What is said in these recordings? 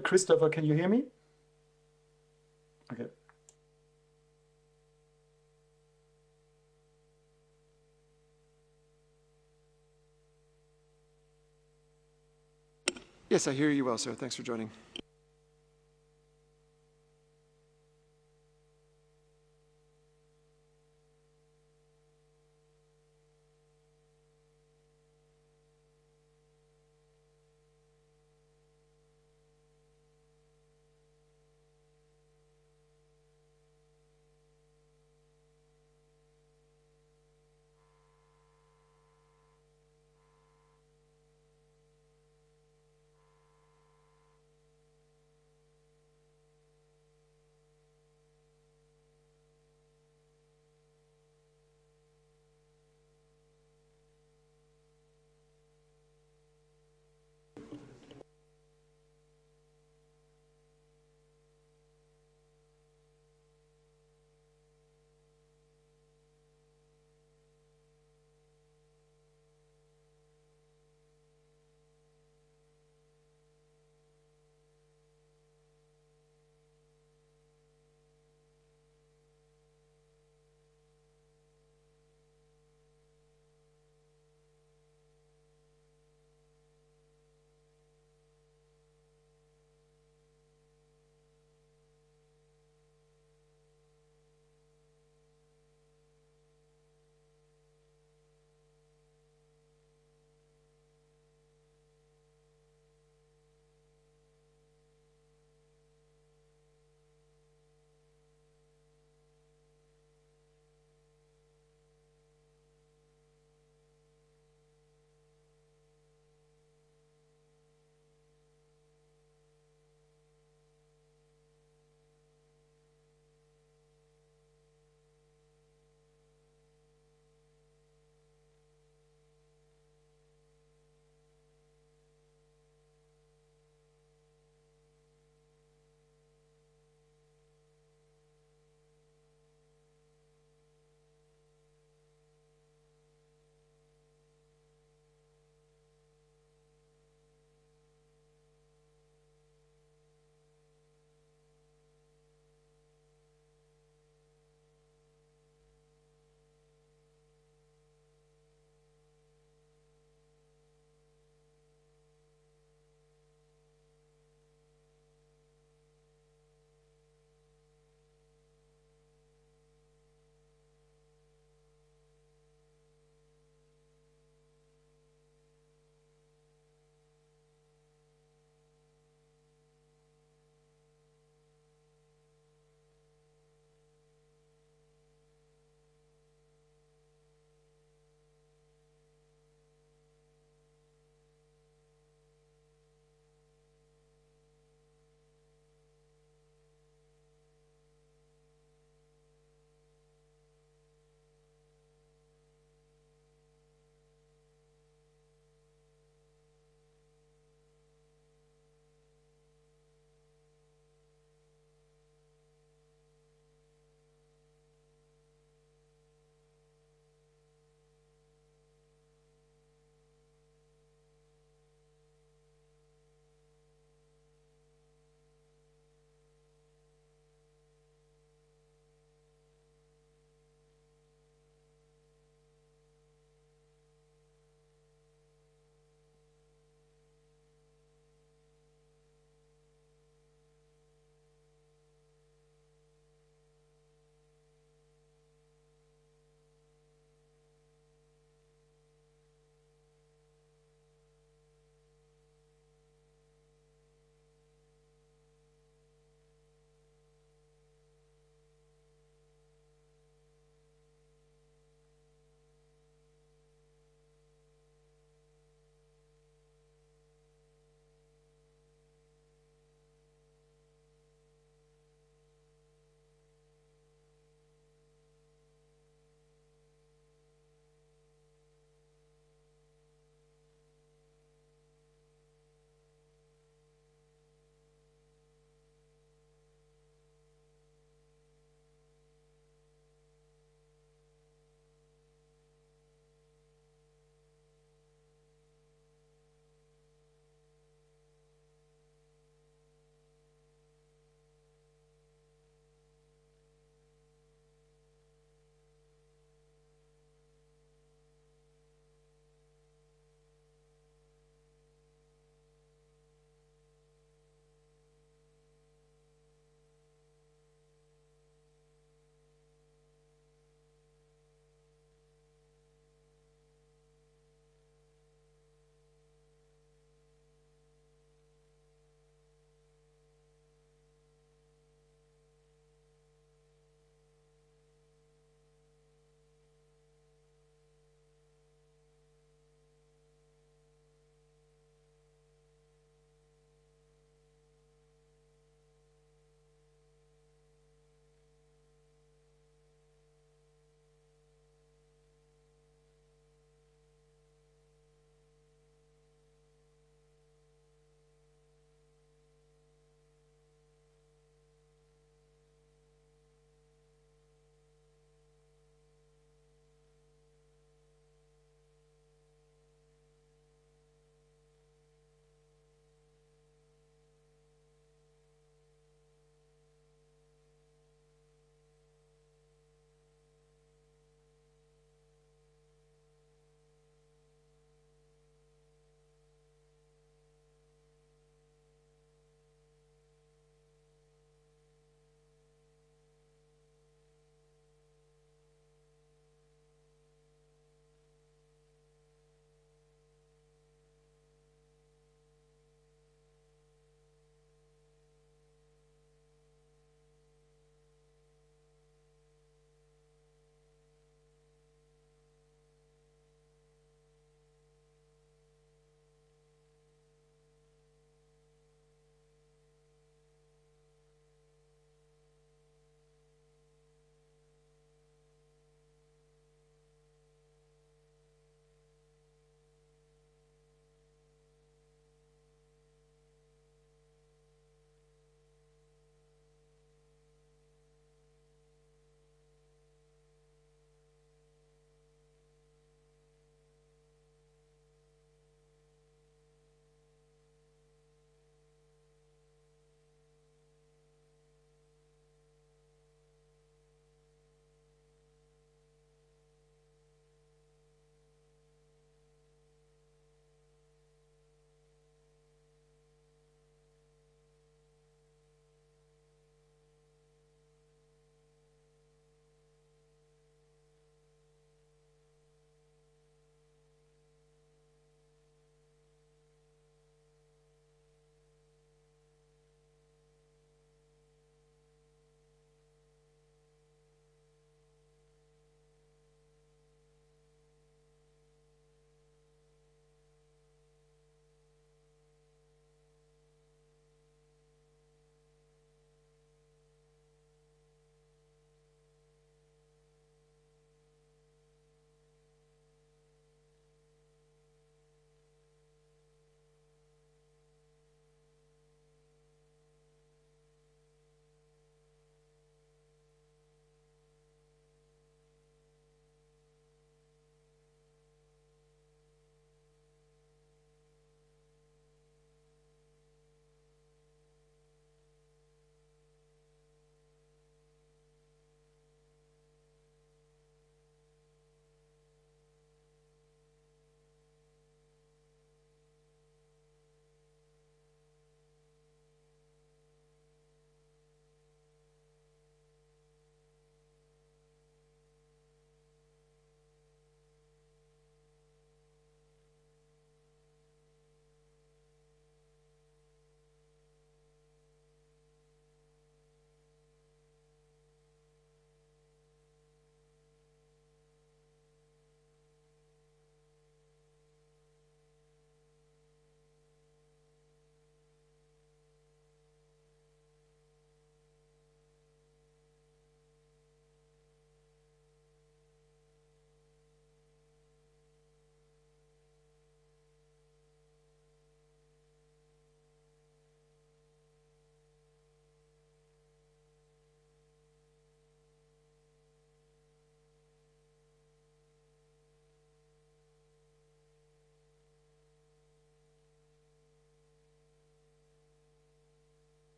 Christopher, can you hear me? Okay. Yes, I hear you well, sir. Thanks for joining.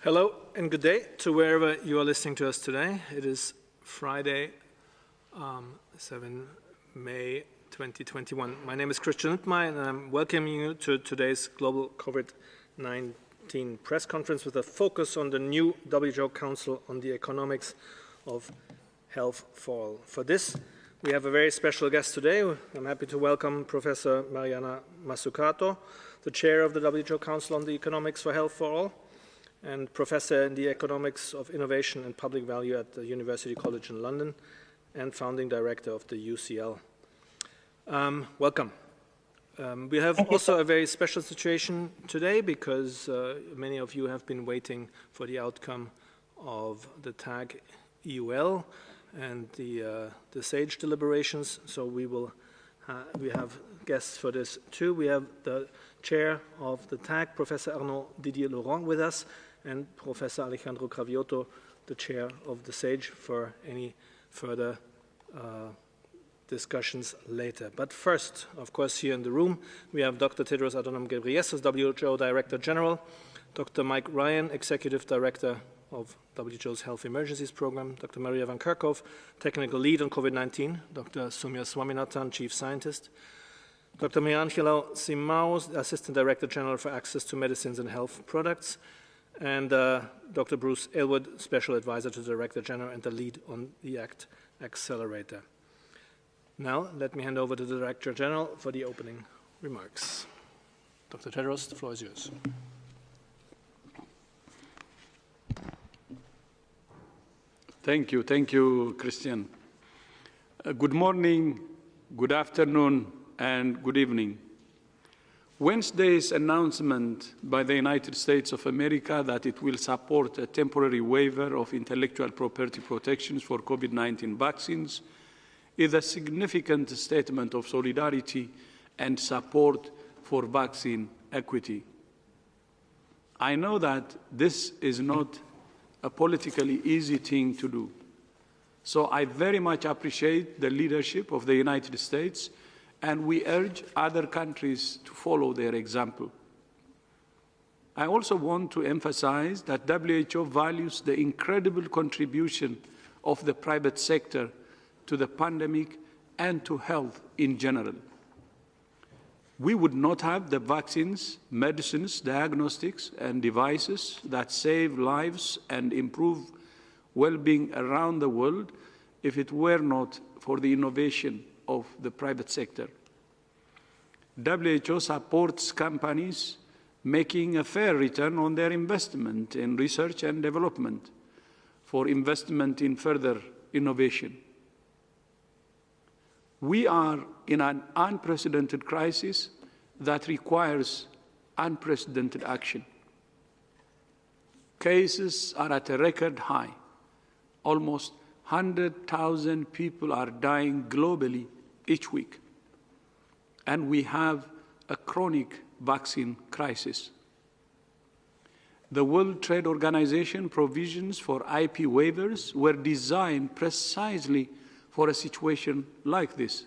Hello and good day to wherever you are listening to us today. It is Friday, 7 May 2021. My name is Christian Littmeier and I'm welcoming you to today's global COVID-19 press conference with a focus on the new WHO Council on the Economics of Health for All. For this, we have a very special guest today. I'm happy to welcome Professor Mariana Mazzucato, the chair of the WHO Council on the Economics for Health for All, and professor in the Economics of Innovation and Public Value at the University College in London, and founding director of the UCL. Welcome. We have also a very special situation today because many of you have been waiting for the outcome of the TAG EUL and the SAGE deliberations. So we have guests for this too. We have the chair of the TAG, Professor Arnaud Didier-Laurent, with us, and Professor Alejandro Cravioto, the chair of the SAGE, for any further discussions later. But first, of course, here in the room, we have Dr. Tedros Adhanom Ghebreyesus, WHO Director General, Dr. Mike Ryan, Executive Director of WHO's Health Emergencies Program, Dr. Maria Van Kerkhove, Technical Lead on COVID-19, Dr. Soumya Swaminathan, Chief Scientist, Dr. Miguel Simão, Assistant Director General for Access to Medicines and Health Products, and Dr. Bruce Aylward, Special Advisor to the Director General and the lead on the ACT Accelerator. Now, let me hand over to the Director General for the opening remarks. Dr. Tedros, the floor is yours. Thank you, Christian. Good morning, good afternoon, and good evening. Wednesday's announcement by the United States of America that it will support a temporary waiver of intellectual property protections for COVID-19 vaccines is a significant statement of solidarity and support for vaccine equity. I know that this is not a politically easy thing to do, so I very much appreciate the leadership of the United States, and we urge other countries to follow their example. I also want to emphasize that WHO values the incredible contribution of the private sector to the pandemic and to health in general. We would not have the vaccines, medicines, diagnostics, and devices that save lives and improve well-being around the world if it were not for the innovation of the private sector. WHO supports companies making a fair return on their investment in research and development for investment in further innovation. We are in an unprecedented crisis that requires unprecedented action. Cases are at a record high. Almost 100,000 people are dying globally each week. And we have a chronic vaccine crisis. The World Trade Organization provisions for IP waivers were designed precisely for a situation like this.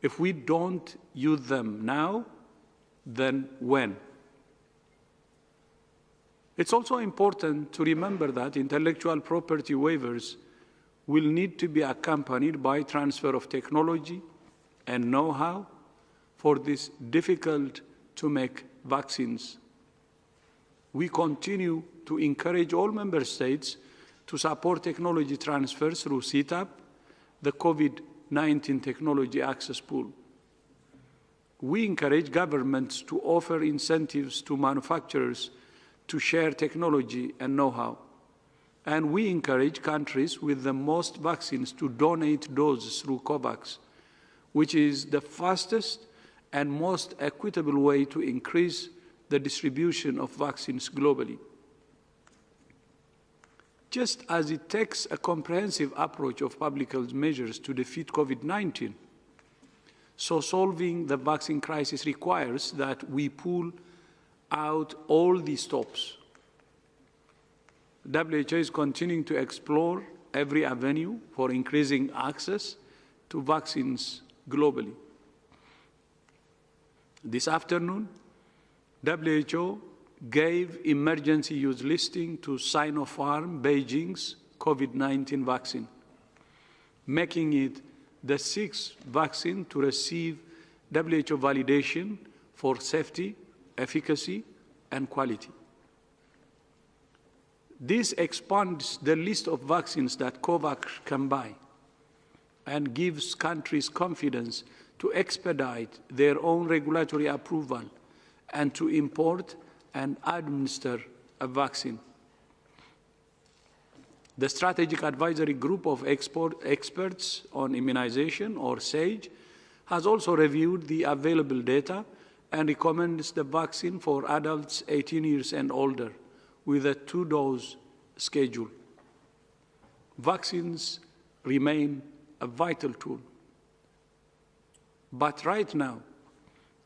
If we don't use them now, then when? It's also important to remember that intellectual property waivers will need to be accompanied by transfer of technology and know-how for this difficult-to-make vaccines. We continue to encourage all member states to support technology transfers through CTAP, the COVID-19 Technology Access Pool. We encourage governments to offer incentives to manufacturers to share technology and know-how. And we encourage countries with the most vaccines to donate doses through COVAX, which is the fastest and most equitable way to increase the distribution of vaccines globally. Just as it takes a comprehensive approach of public health measures to defeat COVID-19, so solving the vaccine crisis requires that we pull out all the stops. WHO is continuing to explore every avenue for increasing access to vaccines globally. This afternoon, WHO gave emergency use listing to Sinopharm Beijing's COVID-19 vaccine, making it the sixth vaccine to receive WHO validation for safety, efficacy, and quality. This expands the list of vaccines that COVAX can buy and gives countries confidence to expedite their own regulatory approval and to import and administer a vaccine. The Strategic Advisory Group of Experts on Immunization, or SAGE, has also reviewed the available data and recommends the vaccine for adults 18 years and older with a 2-dose schedule. Vaccines remain a vital tool. But right now,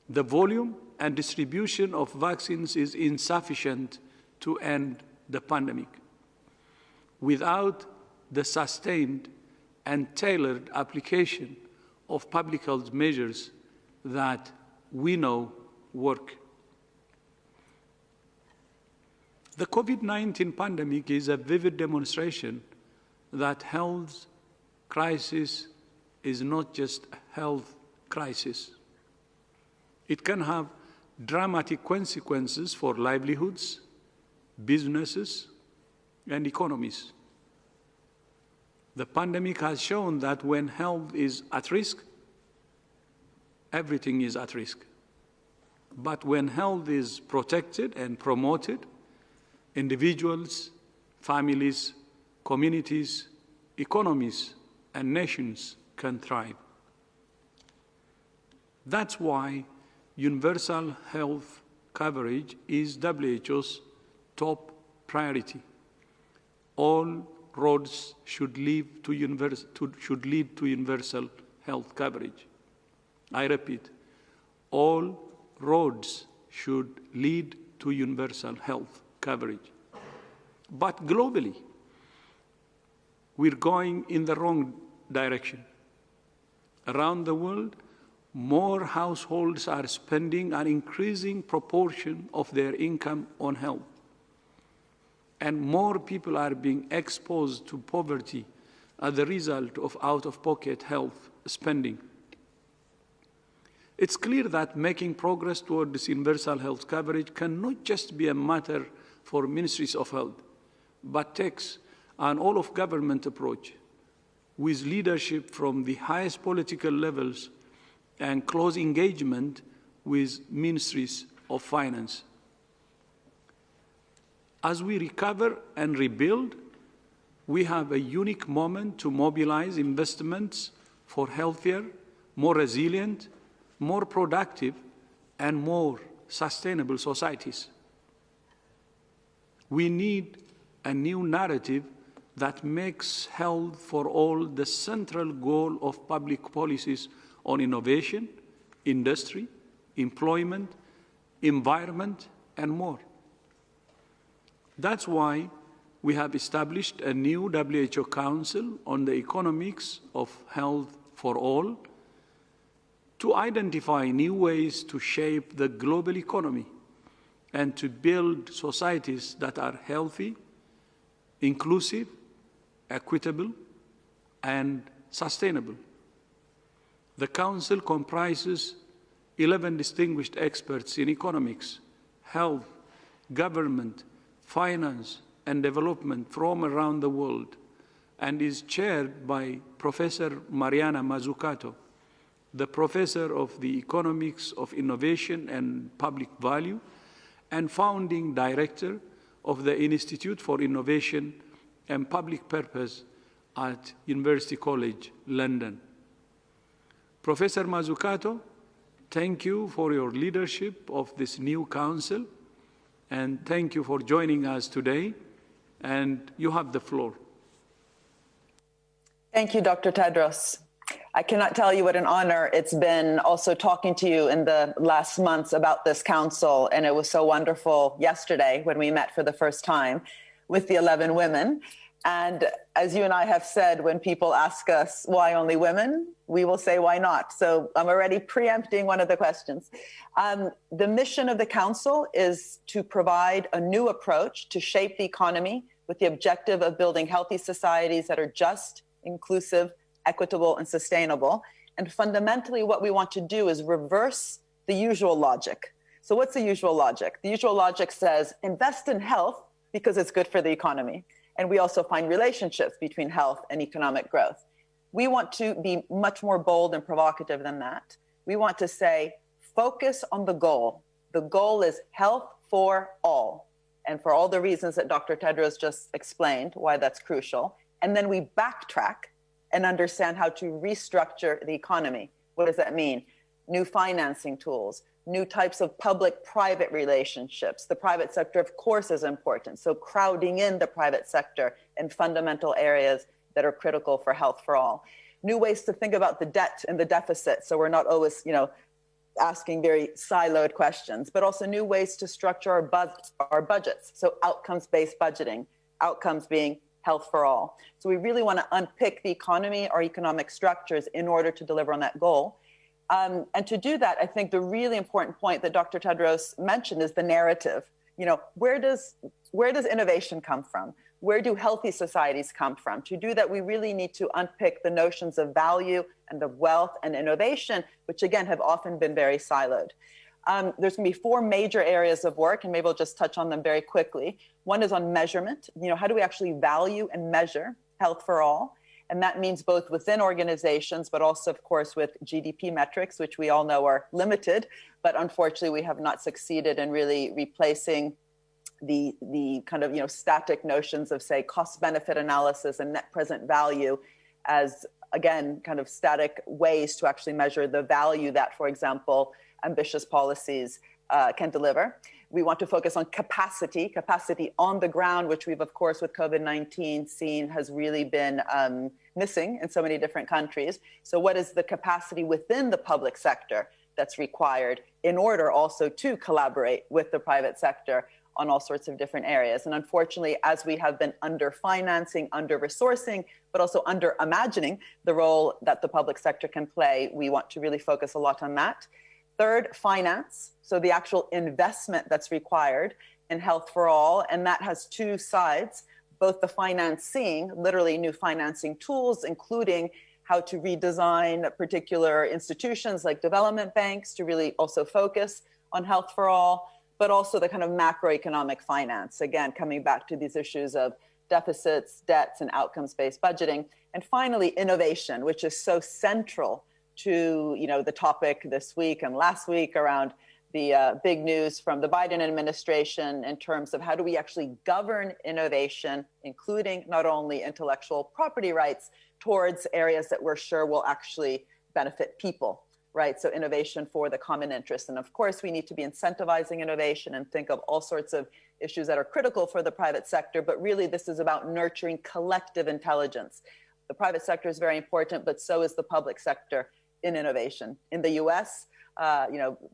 the volume and distribution of vaccines is insufficient to end the pandemic. Without the sustained and tailored application of public health measures that we know work. The COVID-19 pandemic is a vivid demonstration that health crisis is not just a health crisis. It can have dramatic consequences for livelihoods, businesses, and economies. The pandemic has shown that when health is at risk, everything is at risk. But when health is protected and promoted, individuals, families, communities, economies, and nations can thrive. That's why universal health coverage is WHO's top priority. All roads should lead to universal health coverage. I repeat, all roads should lead to universal health coverage. But globally, we're going in the wrong direction. Around the world, more households are spending an increasing proportion of their income on health. And more people are being exposed to poverty as a result of out-of-pocket health spending. It's clear that making progress toward this universal health coverage cannot just be a matter for ministries of health, but takes an all-of-government approach with leadership from the highest political levels and close engagement with ministries of finance. As we recover and rebuild, we have a unique moment to mobilize investments for healthier, more resilient, more productive, and more sustainable societies. We need a new narrative that makes health for all the central goal of public policies on innovation, industry, employment, environment, and more. That's why we have established a new WHO Council on the Economics of Health for All to identify new ways to shape the global economy and to build societies that are healthy, inclusive, equitable, and sustainable. The Council comprises 11 distinguished experts in economics, health, government, finance, and development from around the world, and is chaired by Professor Mariana Mazzucato, the professor of the Economics of Innovation and Public Value, and founding director of the Institute for Innovation and Public Purpose at University College, London. Professor Mazzucato, thank you for your leadership of this new council, and thank you for joining us today, and you have the floor. Thank you, Dr. Tedros. I cannot tell you what an honor it's been also talking to you in the last months about this council, and it was so wonderful yesterday when we met for the first time with the 11 women. And as you and I have said, when people ask us why only women, we will say why not. So I'm already preempting one of the questions. The mission of the Council is to provide a new approach to shape the economy with the objective of building healthy societies that are just, inclusive, equitable, and sustainable. And fundamentally, what we want to do is reverse the usual logic. So what's the usual logic? The usual logic says invest in health because it's good for the economy. And we also find relationships between health and economic growth. We want to be much more bold and provocative than that. We want to say, focus on the goal. The goal is health for all. And for all the reasons that Dr. Tedros just explained, why that's crucial. And then we backtrack and understand how to restructure the economy. What does that mean? New financing tools, new types of public-private relationships. The private sector, of course, is important. So crowding in the private sector in fundamental areas that are critical for health for all. New ways to think about the debt and the deficit. So we're not always, asking very siloed questions, but also new ways to structure our budgets. So outcomes-based budgeting, outcomes being health for all. So we really want to unpick the economy, our economic structures in order to deliver on that goal. And to do that, I think the really important point that Dr. Tedros mentioned is the narrative. Where does innovation come from? Where do healthy societies come from? To do that, we really need to unpick the notions of value and of wealth and innovation, which again have often been very siloed. There's going to be 4 major areas of work, and maybe I'll just touch on them very quickly. One is on measurement. How do we actually value and measure health for all? And that means both within organizations, but also, of course, with GDP metrics, which we all know are limited. But unfortunately, we have not succeeded in really replacing the kind of static notions of, say, cost-benefit analysis and net present value as, again, kind of static ways to actually measure the value that, for example, ambitious policies can deliver. We want to focus on capacity on the ground, which we've, of course, with COVID-19 seen has really been missing in so many different countries. So what is the capacity within the public sector that's required in order also to collaborate with the private sector on all sorts of different areas? And unfortunately, as we have been under-financing, under-resourcing, but also under-imagining the role that the public sector can play, we want to really focus a lot on that. Third, finance. So the actual investment that's required in health for all. And that has 2 sides, both the financing, literally new financing tools, including how to redesign particular institutions like development banks to really also focus on health for all, but also the kind of macroeconomic finance, again, coming back to these issues of deficits, debts, and outcomes-based budgeting. And finally, innovation, which is so central to the topic this week and last week around the big news from the Biden administration in terms of how do we actually govern innovation, including not only intellectual property rights, towards areas that we're sure will actually benefit people, right? So innovation for the common interest. And of course, we need to be incentivizing innovation and think of all sorts of issues that are critical for the private sector, but really this is about nurturing collective intelligence. The private sector is very important, but so is the public sector in innovation. In the US,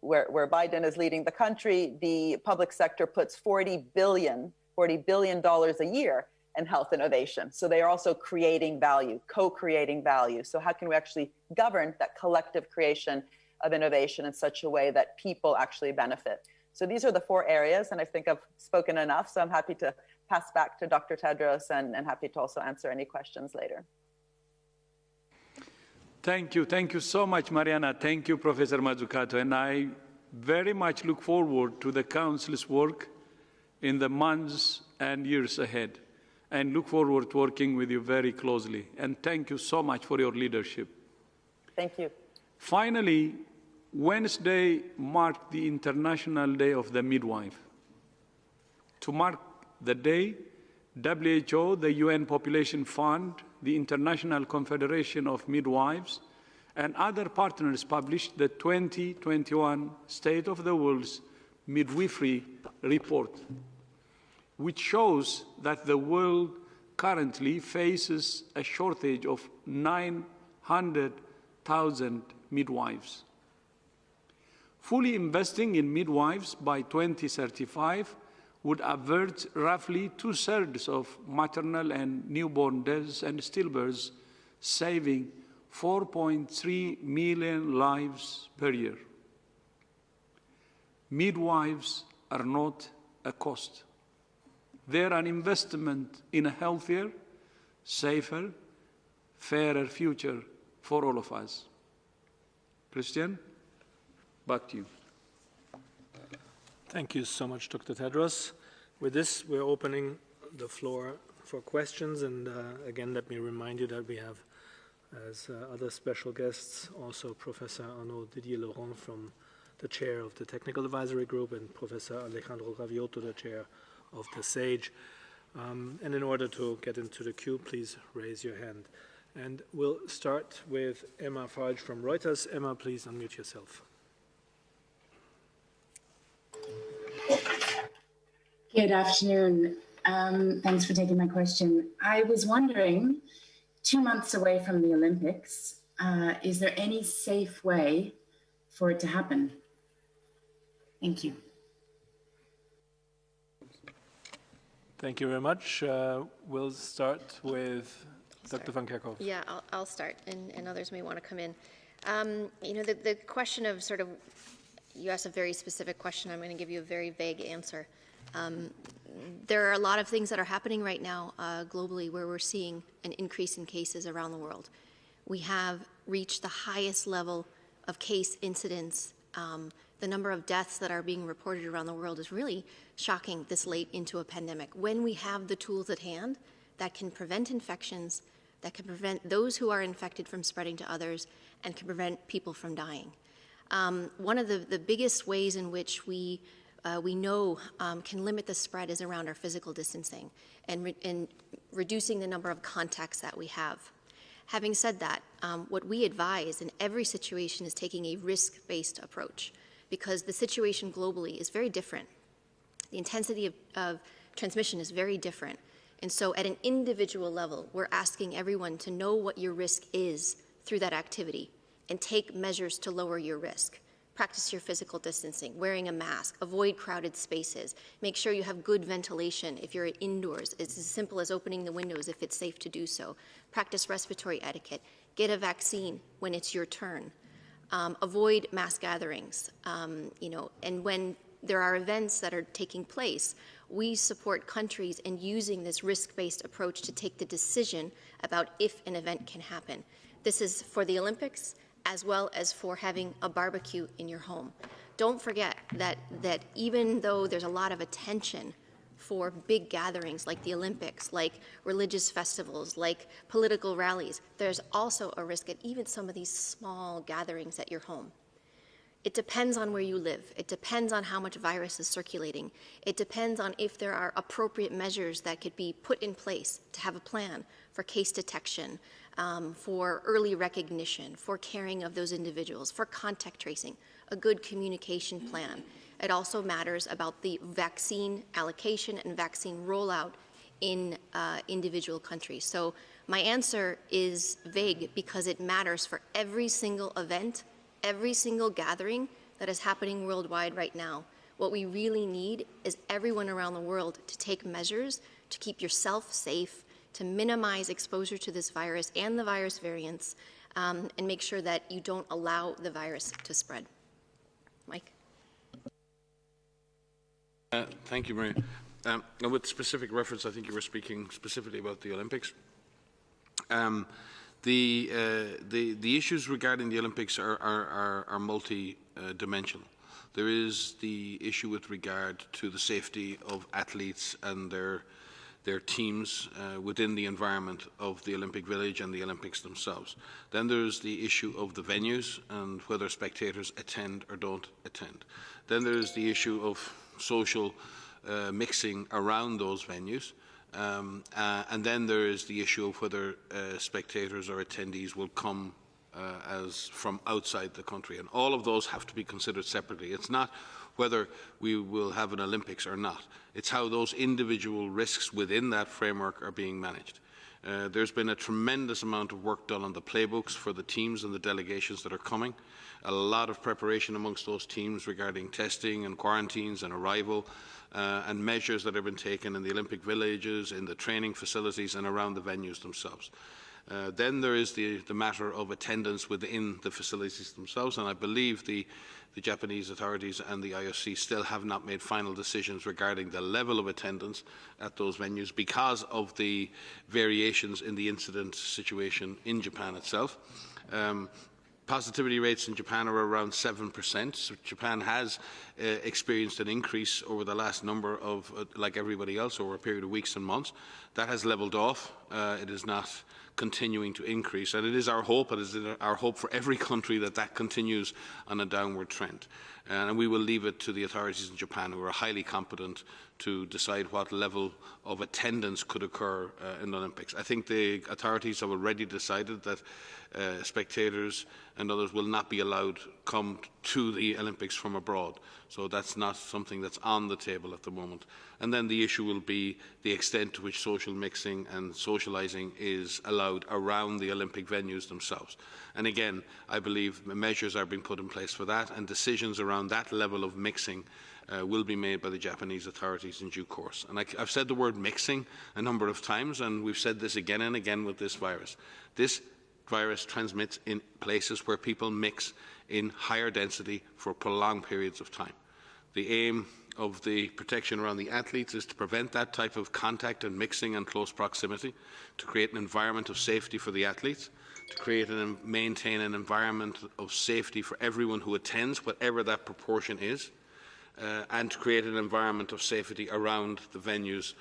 where Biden is leading the country, the public sector puts $40 billion a year in health innovation. So they are also creating value, co-creating value. So how can we actually govern that collective creation of innovation in such a way that people actually benefit? So these are the 4 areas, and I think I've spoken enough. So I'm happy to pass back to Dr. Tedros and happy to also answer any questions later. Thank you so much, Mariana. Thank you, Professor Mazzucato. And I very much look forward to the Council's work in the months and years ahead, and look forward to working with you very closely. And thank you so much for your leadership. Thank you. Finally, Wednesday marked the International Day of the Midwife. To mark the day, WHO, the UN Population Fund, the International Confederation of Midwives, and other partners published the 2021 State of the World's Midwifery Report, which shows that the world currently faces a shortage of 900,000 midwives. Fully investing in midwives by 2035 would avert roughly 2/3 of maternal and newborn deaths and stillbirths, saving 4.3 million lives per year. Midwives are not a cost. They're an investment in a healthier, safer, fairer future for all of us. Christian, back to you. Thank you so much, Dr. Tedros. With this, we're opening the floor for questions. And again, let me remind you that we have, as other special guests, also Professor Arnaud Didier-Laurent from the chair of the Technical Advisory Group and Professor Alejandro Gaviotto, the chair of the SAGE. And in order to get into the queue, please raise your hand. And we'll start with Emma Farge from Reuters. Emma, please unmute yourself. Good afternoon. Thanks for taking my question. I was wondering, 2 months away from the Olympics, is there any safe way for it to happen? Thank you. Thank you very much. We'll start with Dr. Van Kerkhoff. Yeah, I'll start, and others may want to come in. You know, the question of sort of, you asked a very specific question. I'm going to give you a very vague answer. There are a lot of things that are happening right now globally where we're seeing an increase in cases around the world. We have reached the highest level of case incidence. The number of deaths that are being reported around the world is really shocking this late into a pandemic. When we have the tools at hand that can prevent infections, that can prevent those who are infected from spreading to others, and can prevent people from dying. One of the biggest ways in which we know can limit the spread is around our physical distancing and reducing the number of contacts that we have. Having said that, what we advise in every situation is taking a risk-based approach, because the situation globally is very different. The intensity of transmission is very different. And so at an individual level, we're asking everyone to know what your risk is through that activity and take measures to lower your risk. Practice your physical distancing, wearing a mask, avoid crowded spaces, make sure you have good ventilation if you're indoors. It's as simple as opening the windows if it's safe to do so. Practice respiratory etiquette, get a vaccine when it's your turn. Avoid mass gatherings, and when there are events that are taking place, we support countries in using this risk-based approach to take the decision about if an event can happen. This is for the Olympics, as well as for having a barbecue in your home. Don't forget that even though there's a lot of attention for big gatherings like the Olympics, like religious festivals, like political rallies, there's also a risk at even some of these small gatherings at your home. It depends on where you live. It depends on how much virus is circulating. It depends on if there are appropriate measures that could be put in place to have a plan for case detection, for early recognition, for caring of those individuals, for contact tracing, a good communication plan. It also matters about the vaccine allocation and vaccine rollout in individual countries. So my answer is vague because it matters for every single event, every single gathering that is happening worldwide right now. What we really need is everyone around the world to take measures to keep yourself safe, to minimize exposure to this virus and the virus variants, and make sure that you don't allow the virus to spread. Mike? Thank you, Maria. With specific reference, I think you were speaking specifically about the Olympics. The issues regarding the Olympics are multi-dimensional. There is the issue with regard to the safety of athletes and their teams within the environment of the Olympic Village and the Olympics themselves. Then there's the issue of the venues and whether spectators attend or don't attend. Then there's the issue of social mixing around those venues. And then there is the issue of whether spectators or attendees will come as from outside the country. And all of those have to be considered separately. It's not whether we will have an Olympics or not. It's how those individual risks within that framework are being managed. There's been a tremendous amount of work done on the playbooks for the teams and the delegations that are coming. A lot of preparation amongst those teams regarding testing and quarantines and arrival. and measures that have been taken in the Olympic villages, in the training facilities and around the venues themselves. Then there is the matter of attendance within the facilities themselves, and I believe the Japanese authorities and the IOC still have not made final decisions regarding the level of attendance at those venues because of the variations in the incident situation in Japan itself. Positivity rates in Japan are around 7%. So Japan has experienced an increase over the last number of, like everybody else, over a period of weeks and months. That has levelled off. It is not continuing to increase. And it is our hope, it is our hope for every country that that continues on a downward trend. And we will leave it to the authorities in Japan, who are highly competent, to decide what level of attendance could occur in the Olympics. I think the authorities have already decided that spectators and others will not be allowed come to the Olympics from abroad. So that's not something that's on the table at the moment. And then the issue will be the extent to which social mixing and socialising is allowed around the Olympic venues themselves. And again, I believe measures are being put in place for that, and decisions around that level of mixing will be made by the Japanese authorities in due course. And I've said the word mixing a number of times, and we've said this again and again with this virus. This virus transmits in places where people mix in higher density for prolonged periods of time. The aim of the protection around the athletes is to prevent that type of contact and mixing and close proximity, to create an environment of safety for the athletes, to create and maintain an environment of safety for everyone who attends, whatever that proportion is, and to create an environment of safety around the venues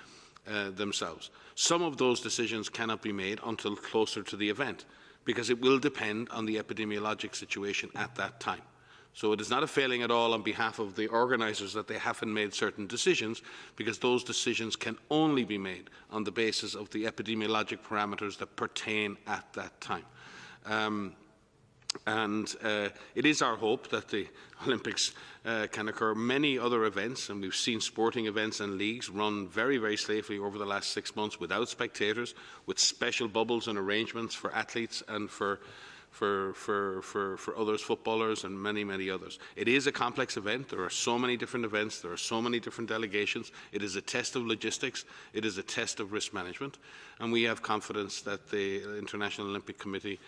themselves. Some of those decisions cannot be made until closer to the event, because it will depend on the epidemiologic situation at that time. So it is not a failing at all on behalf of the organisers that they haven't made certain decisions, because those decisions can only be made on the basis of the epidemiologic parameters that pertain at that time. It is our hope that the Olympics can occur. Many other events, and we've seen sporting events and leagues run very, very safely over the last 6 months without spectators, with special bubbles and arrangements for athletes and for others, footballers and many, many others. It is a complex event. There are so many different events. There are so many different delegations. It is a test of logistics. It is a test of risk management. And we have confidence that the International Olympic Committee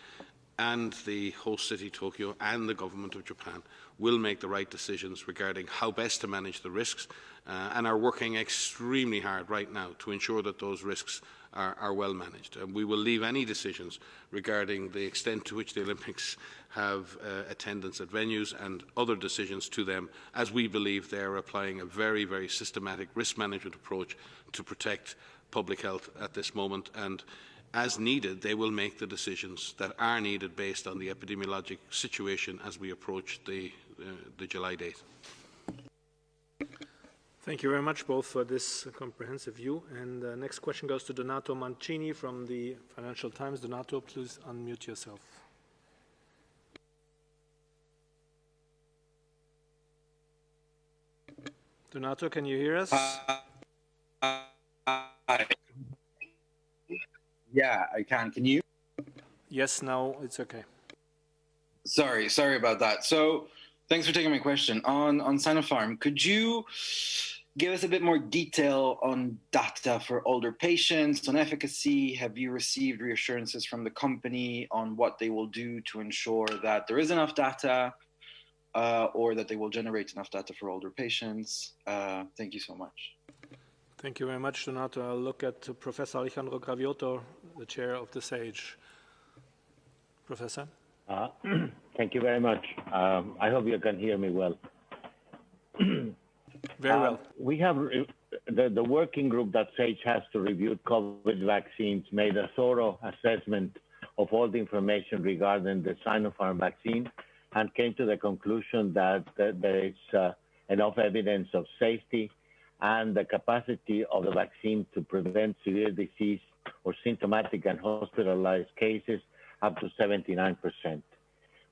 and the host city, Tokyo, and the government of Japan will make the right decisions regarding how best to manage the risks and are working extremely hard right now to ensure that those risks are well managed. And we will leave any decisions regarding the extent to which the Olympics have attendance at venues and other decisions to them, as we believe they are applying a very, very systematic risk management approach to protect public health at this moment. And as needed, they will make the decisions that are needed based on the epidemiologic situation as we approach the July date. Thank you very much both for this comprehensive view. And the next question goes to Donato Mancini from the Financial Times. Donato, please unmute yourself. Donato, can you hear us? Yeah, I can. Can you? Yes, now it's okay. Sorry about that. So thanks for taking my question. On Sinopharm, could you give us a bit more detail on data for older patients, on efficacy? Have you received reassurances from the company on what they will do to ensure that there is enough data or that they will generate enough data for older patients? Thank you so much. Thank you very much, Donato. I'll look at Professor Alejandro Gravioto, the chair of the SAGE. Professor? Thank you very much. I hope you can hear me well. Very well. We have the working group that SAGE has to review COVID vaccines made a thorough assessment of all the information regarding the Sinopharm vaccine and came to the conclusion that there is enough evidence of safety and the capacity of the vaccine to prevent severe disease or symptomatic and hospitalized cases up to 79%.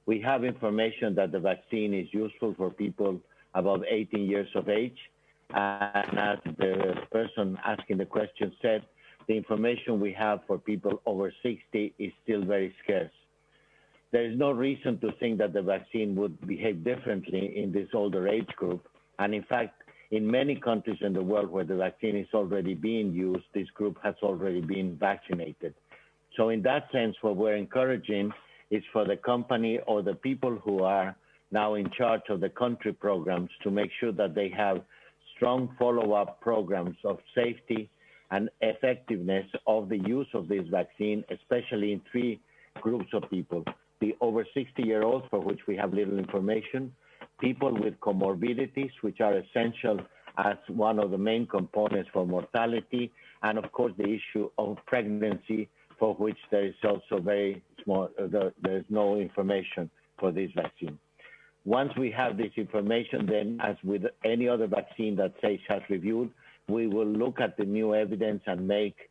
We have information that the vaccine is useful for people above 18 years of age. And as the person asking the question said, the information we have for people over 60 is still very scarce. There is no reason to think that the vaccine would behave differently in this older age group. And in fact, in many countries in the world where the vaccine is already being used, this group has already been vaccinated. So in that sense, what we're encouraging is for the company or the people who are now in charge of the country programs to make sure that they have strong follow-up programs of safety and effectiveness of the use of this vaccine, especially in three groups of people: the over 60-year-olds, for which we have little information, people with comorbidities, which are essential as one of the main components for mortality, and of course the issue of pregnancy, for which there is also very small, there is no information for this vaccine. Once we have this information, then as with any other vaccine that SAGE has reviewed, we will look at the new evidence and make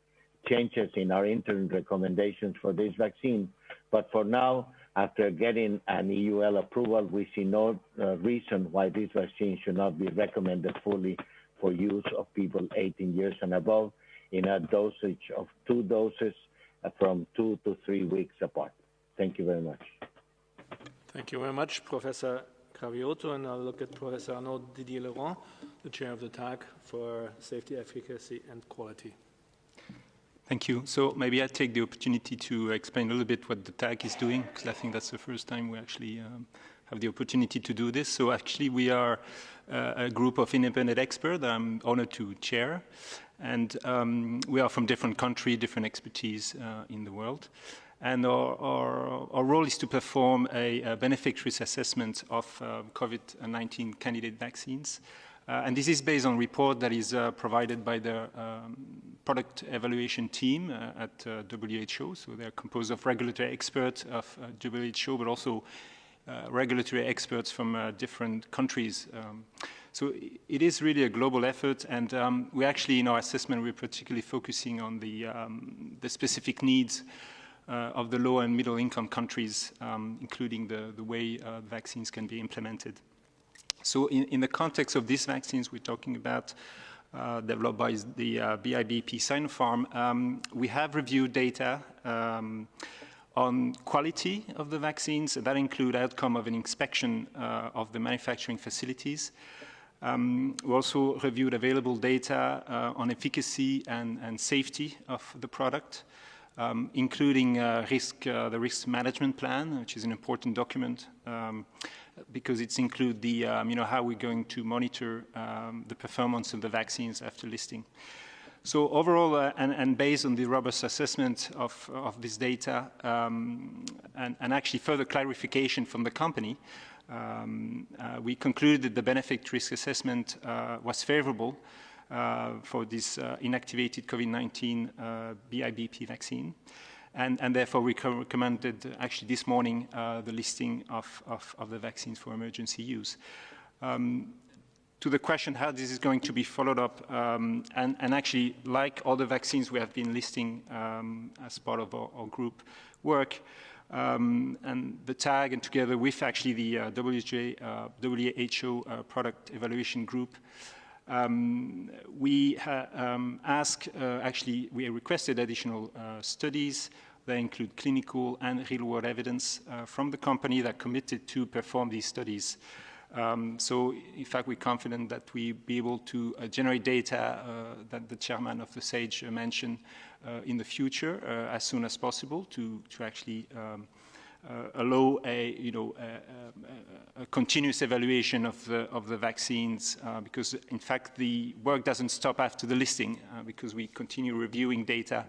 changes in our interim recommendations for this vaccine. But for now, after getting an EUL approval, we see no reason why this vaccine should not be recommended fully for use of people 18 years and above in a dosage of 2 doses from 2 to 3 weeks apart. Thank you very much. Thank you very much, Professor Cravioto, and I'll look at Professor Arnaud Didier-Laurent, the chair of the TAG for Safety, Efficacy and Quality. Thank you. So maybe I take the opportunity to explain a little bit what the TAG is doing, because I think that's the first time we actually have the opportunity to do this. So actually we are a group of independent experts that I'm honored to chair. And we are from different countries, different expertise in the world. And our role is to perform a benefit-risk assessment of COVID-19 candidate vaccines. And this is based on a report that is provided by the product evaluation team at WHO. So they're composed of regulatory experts of WHO, but also regulatory experts from different countries. So it is really a global effort, and we actually, in our assessment, we're particularly focusing on the specific needs of the low and middle income countries, including the way vaccines can be implemented. So in the context of these vaccines we're talking about, developed by the BIBP Sinopharm, we have reviewed data on quality of the vaccines. That include outcome of an inspection of the manufacturing facilities. We also reviewed available data on efficacy and safety of the product, including the risk management plan, which is an important document because it's include the, how we're going to monitor the performance of the vaccines after listing. So overall, and based on the robust assessment of this data and actually further clarification from the company, we concluded that the benefit-risk assessment was favorable for this inactivated COVID-19 BIBP vaccine. And therefore, we recommended actually this morning the listing of the vaccines for emergency use. To the question how this is going to be followed up, and actually, like all the vaccines we have been listing as part of our group work, and the TAG, and together with actually the WHO product evaluation group, we we requested additional studies that include clinical and real-world evidence from the company that committed to perform these studies. So, in fact, we're confident that we'll be able to generate data that the chairman of the SAGE mentioned in the future as soon as possible to actually allow a continuous evaluation of the vaccines because, in fact, the work doesn't stop after the listing because we continue reviewing data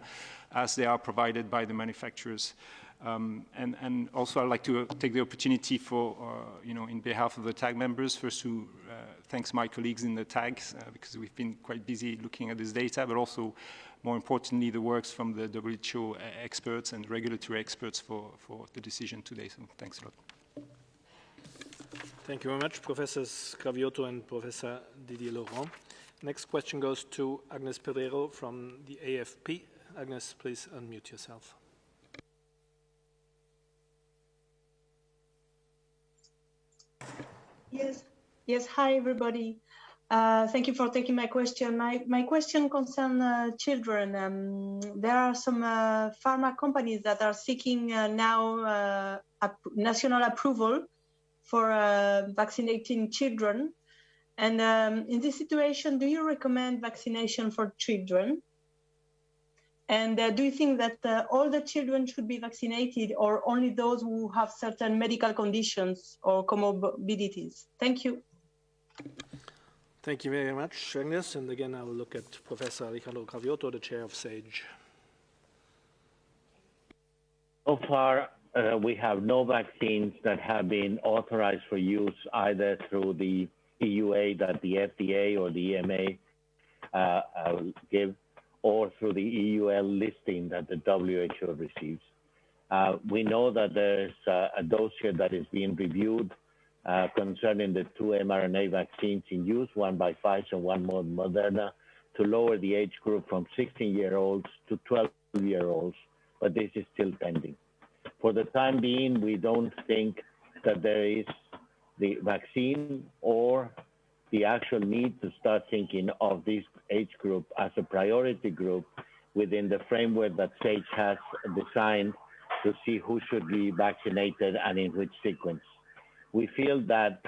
as they are provided by the manufacturers. And also, I'd like to take the opportunity for, in behalf of the TAG members, first to thank my colleagues in the TAGs because we've been quite busy looking at this data, but also, more importantly, the works from the WHO experts and regulatory experts for the decision today. So thanks a lot. Thank you very much, Professors Cravioto and Professor Didier-Laurent. Next question goes to Agnes Pereiro from the AFP. Agnes, please unmute yourself. Yes. Hi, everybody. Thank you for taking my question. My question concerns children. There are some pharma companies that are seeking now national approval for vaccinating children. And in this situation, do you recommend vaccination for children? And do you think that all the children should be vaccinated or only those who have certain medical conditions or comorbidities? Thank you. Thank you very much, Agnes. And again, I will look at Professor Alejandro Cravioto, the chair of SAGE. So far, we have no vaccines that have been authorized for use either through the EUA that the FDA or the EMA give, or through the EUL listing that the WHO receives. We know that there's a dossier that is being reviewed concerning the 2 mRNA vaccines in use, one by Pfizer, one by Moderna, to lower the age group from 16-year-olds to 12-year-olds, but this is still pending. For the time being, we don't think that there is the vaccine or the actual need to start thinking of this age group as a priority group within the framework that SAGE has designed to see who should be vaccinated and in which sequence. We feel that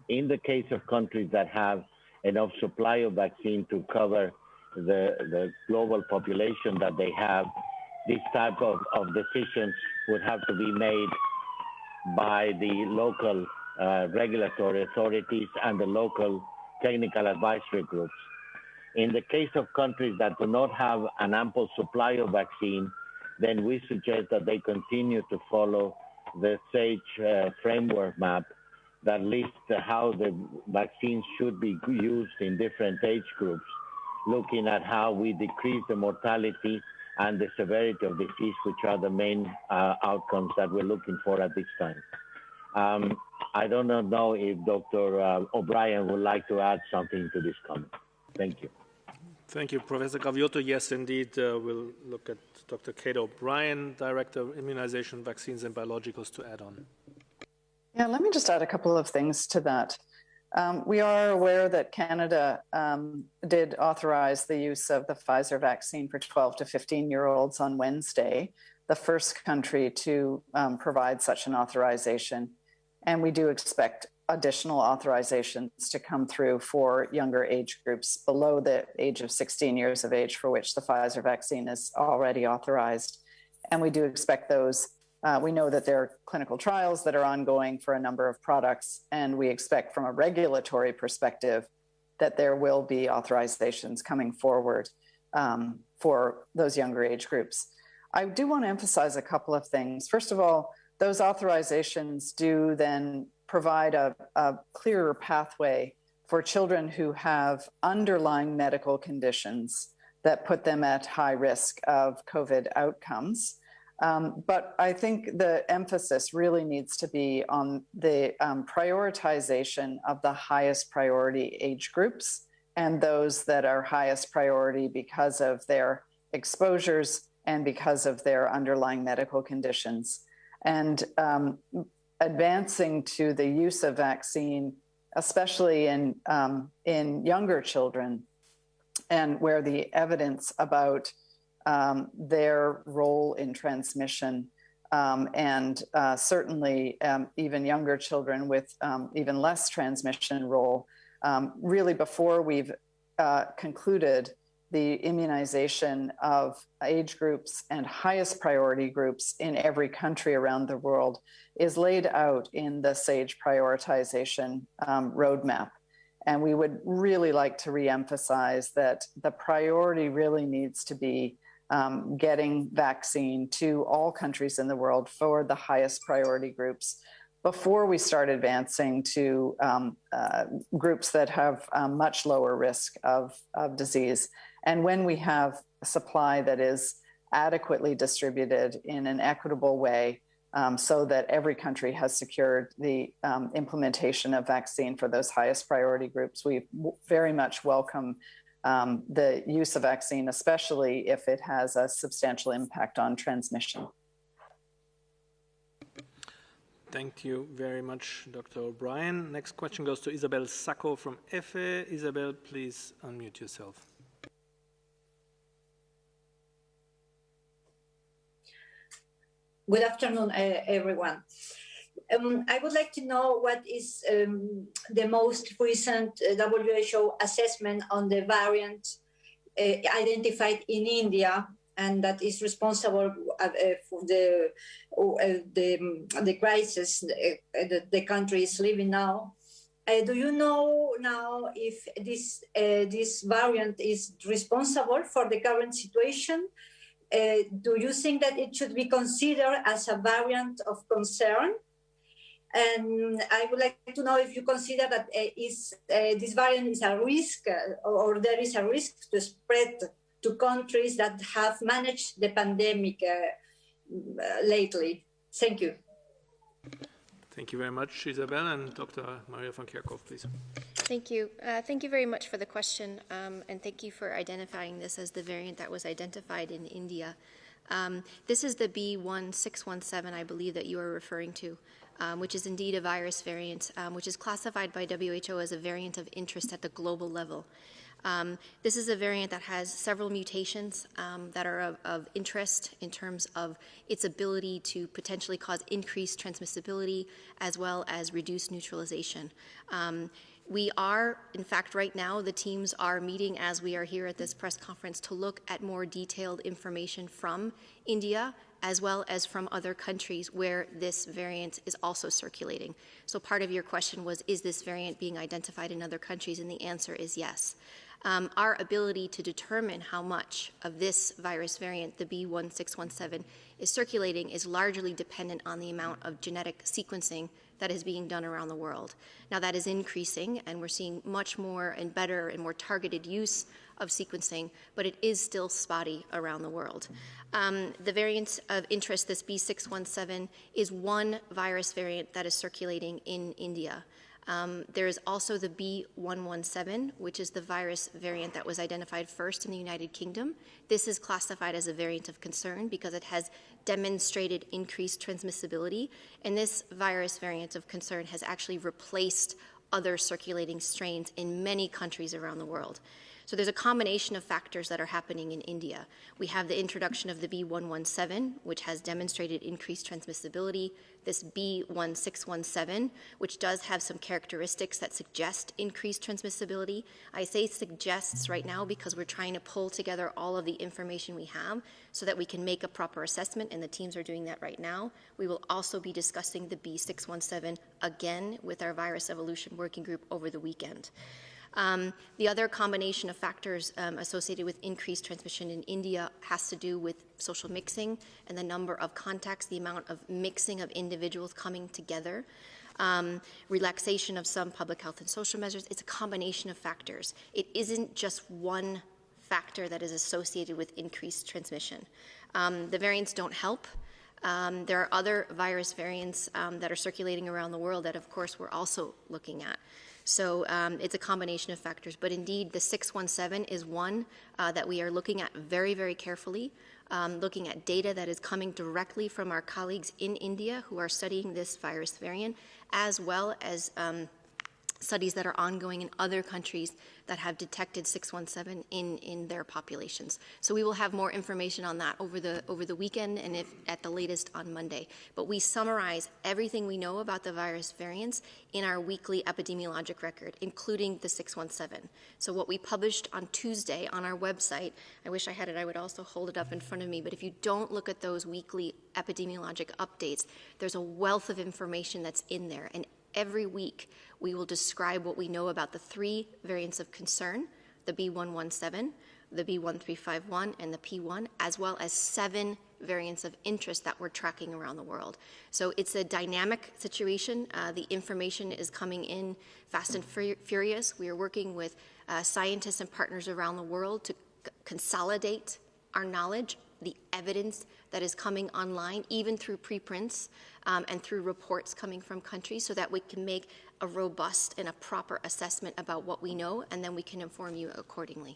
in the case of countries that have enough supply of vaccine to cover the global population that they have, this type of decisions would have to be made by the local regulatory authorities and the local technical advisory groups. In the case of countries that do not have an ample supply of vaccine, then we suggest that they continue to follow the SAGE framework map that lists how the vaccines should be used in different age groups, looking at how we decrease the mortality and the severity of disease, which are the main outcomes that we're looking for at this time. I do not know if Dr. O'Brien would like to add something to this comment. Thank you. Thank you, Professor Cravioto. Yes, indeed, we'll look at Dr. Kate O'Brien, Director of Immunization, Vaccines and Biologicals, to add on. Yeah, let me just add a couple of things to that. We are aware that Canada did authorize the use of the Pfizer vaccine for 12 to 15-year-olds on Wednesday, the first country to provide such an authorization. And we do expect additional authorizations to come through for younger age groups below the age of 16 years of age, for which the Pfizer vaccine is already authorized. And we do expect those. We know that there are clinical trials that are ongoing for a number of products, and we expect from a regulatory perspective that there will be authorizations coming forward for those younger age groups. I do want to emphasize a couple of things. First of all, those authorizations do then provide a clearer pathway for children who have underlying medical conditions that put them at high risk of COVID outcomes. But I think the emphasis really needs to be on the prioritization of the highest priority age groups and those that are highest priority because of their exposures and because of their underlying medical conditions. And advancing to the use of vaccine, especially in younger children, and where the evidence about their role in transmission and certainly even younger children with even less transmission role, really before we've concluded the immunization of age groups and highest priority groups in every country around the world is laid out in the SAGE prioritization roadmap. And we would really like to reemphasize that the priority really needs to be getting vaccine to all countries in the world for the highest priority groups before we start advancing to groups that have much lower risk of disease. And when we have a supply that is adequately distributed in an equitable way so that every country has secured the implementation of vaccine for those highest priority groups, we very much welcome the use of vaccine, especially if it has a substantial impact on transmission. Thank you very much, Dr. O'Brien. Next question goes to Isabel Sacco from EFE. Isabel, please unmute yourself. Good afternoon, everyone. I would like to know what is the most recent WHO assessment on the variant identified in India, and that is responsible for the crisis the country is living now. Do you know now if this variant is responsible for the current situation? Do you think that it should be considered as a variant of concern? And I would like to know if you consider that this variant is a risk, or there is a risk to spread to countries that have managed the pandemic lately. Thank you. Thank you very much, Isabel, and Dr. Maria von Kerkhoff, please. Thank you. Thank you very much for the question, and thank you for identifying this as the variant that was identified in India. This is the B1617, I believe, that you are referring to, which is indeed a virus variant, which is classified by WHO as a variant of interest at the global level. This is a variant that has several mutations that are of interest in terms of its ability to potentially cause increased transmissibility as well as reduced neutralization. We are, in fact, right now, the teams are meeting as we are here at this press conference to look at more detailed information from India as well as from other countries where this variant is also circulating. So part of your question was, is this variant being identified in other countries? And the answer is yes. Our ability to determine how much of this virus variant, the B1617, is circulating is largely dependent on the amount of genetic sequencing that is being done around the world. Now that is increasing, and we're seeing much more and better and more targeted use of sequencing, but it is still spotty around the world. The variant of interest, this B1617, is one virus variant that is circulating in India. There is also the B117, which is the virus variant that was identified first in the United Kingdom. This is classified as a variant of concern because it has demonstrated increased transmissibility, and this virus variant of concern has actually replaced other circulating strains in many countries around the world. So there's a combination of factors that are happening in India. We have the introduction of the B117, which has demonstrated increased transmissibility, this B1617, which does have some characteristics that suggest increased transmissibility. I say suggests right now because we're trying to pull together all of the information we have so that we can make a proper assessment, and the teams are doing that right now. We will also be discussing the B617 again with our virus evolution working group over the weekend. The other combination of factors associated with increased transmission in India has to do with social mixing and the number of contacts, the amount of mixing of individuals coming together, relaxation of some public health and social measures. It's a combination of factors. It isn't just one factor that is associated with increased transmission. The variants don't help. There are other virus variants that are circulating around the world that, of course, we're also looking at. So it's a combination of factors. But indeed, the 617 is one that we are looking at very, very carefully, looking at data that is coming directly from our colleagues in India who are studying this virus variant, as well as studies that are ongoing in other countries that have detected 617 in their populations. So we will have more information on that over the weekend and if at the latest on Monday. But we summarize everything we know about the virus variants in our weekly epidemiologic record, including the 617. So what we published on Tuesday on our website, I wish I had it, I would also hold it up in front of me, but if you don't look at those weekly epidemiologic updates, there's a wealth of information that's in there. And every week, we will describe what we know about the 3 variants of concern, the B117, the B1351, and the P1, as well as 7 variants of interest that we're tracking around the world. So it's a dynamic situation. The information is coming in fast and furious. We are working with scientists and partners around the world to consolidate our knowledge, the evidence that is coming online, even through preprints and through reports coming from countries, so that we can make a robust and a proper assessment about what we know, and then we can inform you accordingly.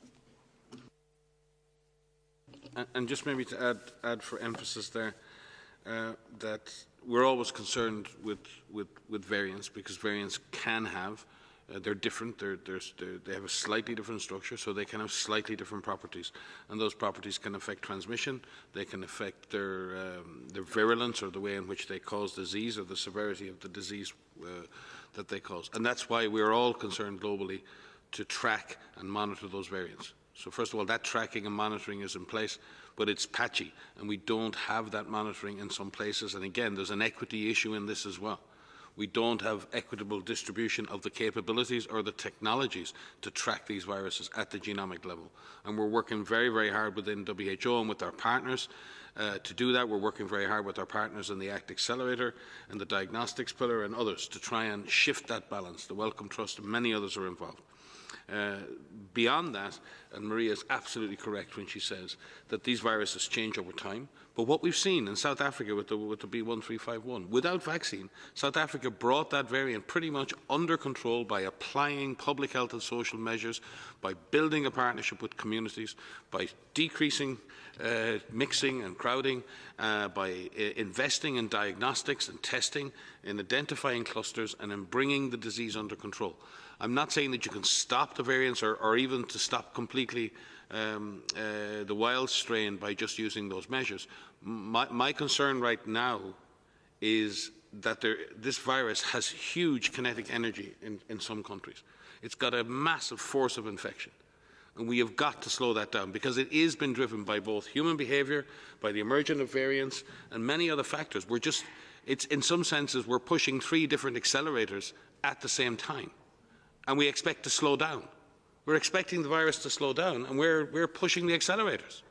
And just maybe to add for emphasis there, that we're always concerned with variants, because variants can have They're different. They have a slightly different structure, so they can have slightly different properties, and those properties can affect transmission. They can affect their virulence, or the way in which they cause disease, or the severity of the disease that they cause. And that's why we're all concerned globally to track and monitor those variants. So first of all, that tracking and monitoring is in place, but it's patchy, and we don't have that monitoring in some places. And again, there's an equity issue in this as well. We don't have equitable distribution of the capabilities or the technologies to track these viruses at the genomic level. And we're working very, very hard within WHO and with our partners to do that. We're working very hard with our partners in the ACT Accelerator and the Diagnostics Pillar and others to try and shift that balance. The Wellcome Trust and many others are involved. Beyond that, and Maria is absolutely correct when she says that these viruses change over time, but what we've seen in South Africa with the B1351, without vaccine, South Africa brought that variant pretty much under control by applying public health and social measures, by building a partnership with communities, by decreasing mixing and crowding, by investing in diagnostics and testing, in identifying clusters, and in bringing the disease under control. I'm not saying that you can stop the variants or even to stop completely the wild strain by just using those measures. My concern right now is that this virus has huge kinetic energy in some countries. It's got a massive force of infection. And we have got to slow that down, because it is been driven by both human behavior, by the emergence of variants, and many other factors. It's in some senses, we're pushing 3 different accelerators at the same time. And we expect to slow down. We're expecting the virus to slow down, and we're pushing the accelerators.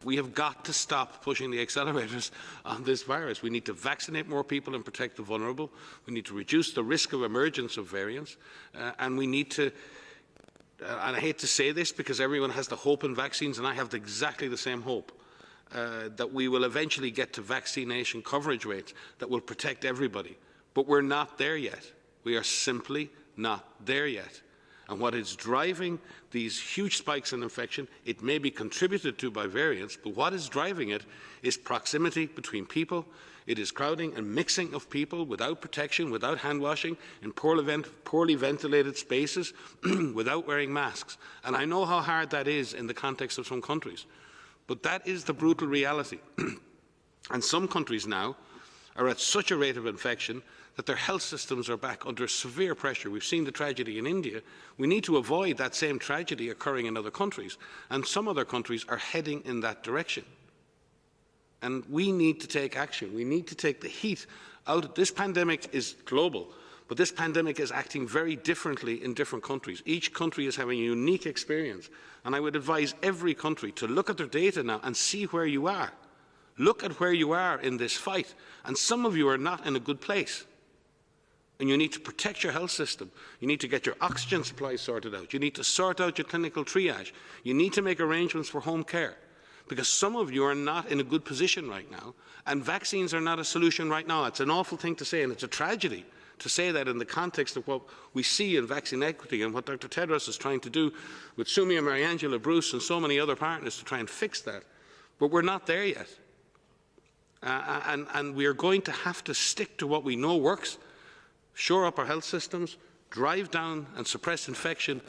We have got to stop pushing the accelerators on this virus. We need to vaccinate more people and protect the vulnerable. We need to reduce the risk of emergence of variants. And we need to, and I hate to say this because everyone has the hope in vaccines, and I have exactly the same hope, that we will eventually get to vaccination coverage rates that will protect everybody. But we're not there yet. We are simply not there yet. And what is driving these huge spikes in infection, it may be contributed to by variants, but what is driving it is proximity between people. It is crowding and mixing of people without protection, without hand washing, in poorly ventilated spaces, without wearing masks. And I know how hard that is in the context of some countries. But that is the brutal reality. And some countries now are at such a rate of infection that their health systems are back under severe pressure. We've seen the tragedy in India. We need to avoid that same tragedy occurring in other countries, and some other countries are heading in that direction. And we need to take action. We need to take the heat out. This pandemic is global, but this pandemic is acting very differently in different countries. Each country is having a unique experience, and I would advise every country to look at their data now and see where you are. Look at where you are in this fight, and some of you are not in a good place. And you need to protect your health system. You need to get your oxygen supply sorted out. You need to sort out your clinical triage. You need to make arrangements for home care, because some of you are not in a good position right now, and vaccines are not a solution right now. It's an awful thing to say, and it's a tragedy to say that in the context of what we see in vaccine equity and what Dr. Tedros is trying to do with Sumi and Mariangela Bruce and so many other partners to try and fix that. But we're not there yet. And we are going to have to stick to what we know works, shore up our health systems, drive down and suppress infection,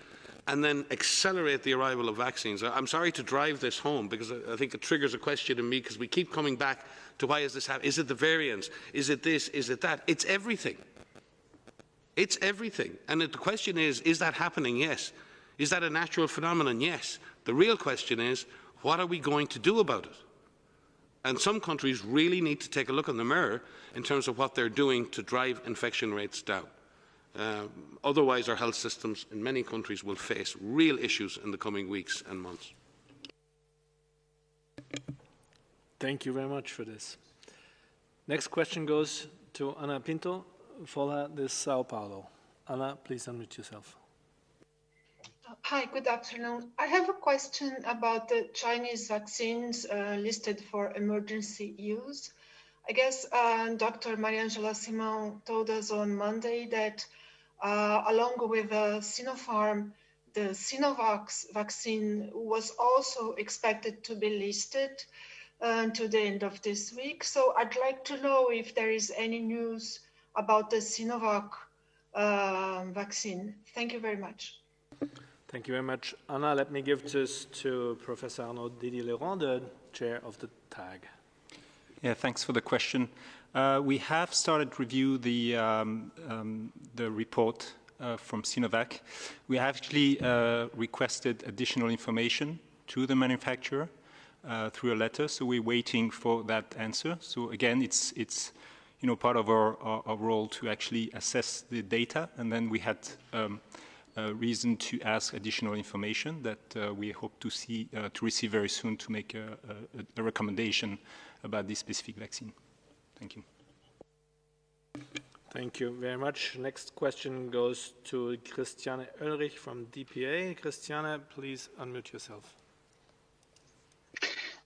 and then accelerate the arrival of vaccines. I'm sorry to drive this home, because I think it triggers a question in me, because we keep coming back to why is this happening? Is it the variants? Is it this? Is it that? It's everything. It's everything. And the question is that happening? Yes. Is that a natural phenomenon? Yes. The real question is, what are we going to do about it? And some countries really need to take a look in the mirror in terms of what they're doing to drive infection rates down. Otherwise, our health systems in many countries will face real issues in the coming weeks and months. Thank you very much for this. Next question goes to Ana Pinto, Folha de Sao Paulo. Ana, please unmute yourself. Hi, good afternoon. I have a question about the Chinese vaccines listed for emergency use. I guess Dr. Mariangela Simão told us on Monday that along with Sinopharm, the Sinovac vaccine was also expected to be listed to the end of this week. So I'd like to know if there is any news about the Sinovac vaccine. Thank you very much. Thank you very much, Anna. Let me give this to Professor Arnaud Didier-Laurent, the chair of the TAG. Yeah, thanks for the question. We have started to review the report from Sinovac. We have actually requested additional information to the manufacturer through a letter, so we're waiting for that answer. So again, it's part of our role to actually assess the data, and then we had reason to ask additional information that we hope to receive very soon to make a recommendation about this specific vaccine. Thank you. Thank you very much. Next question goes to Christiane Oelrich from DPA. Christiane, please unmute yourself.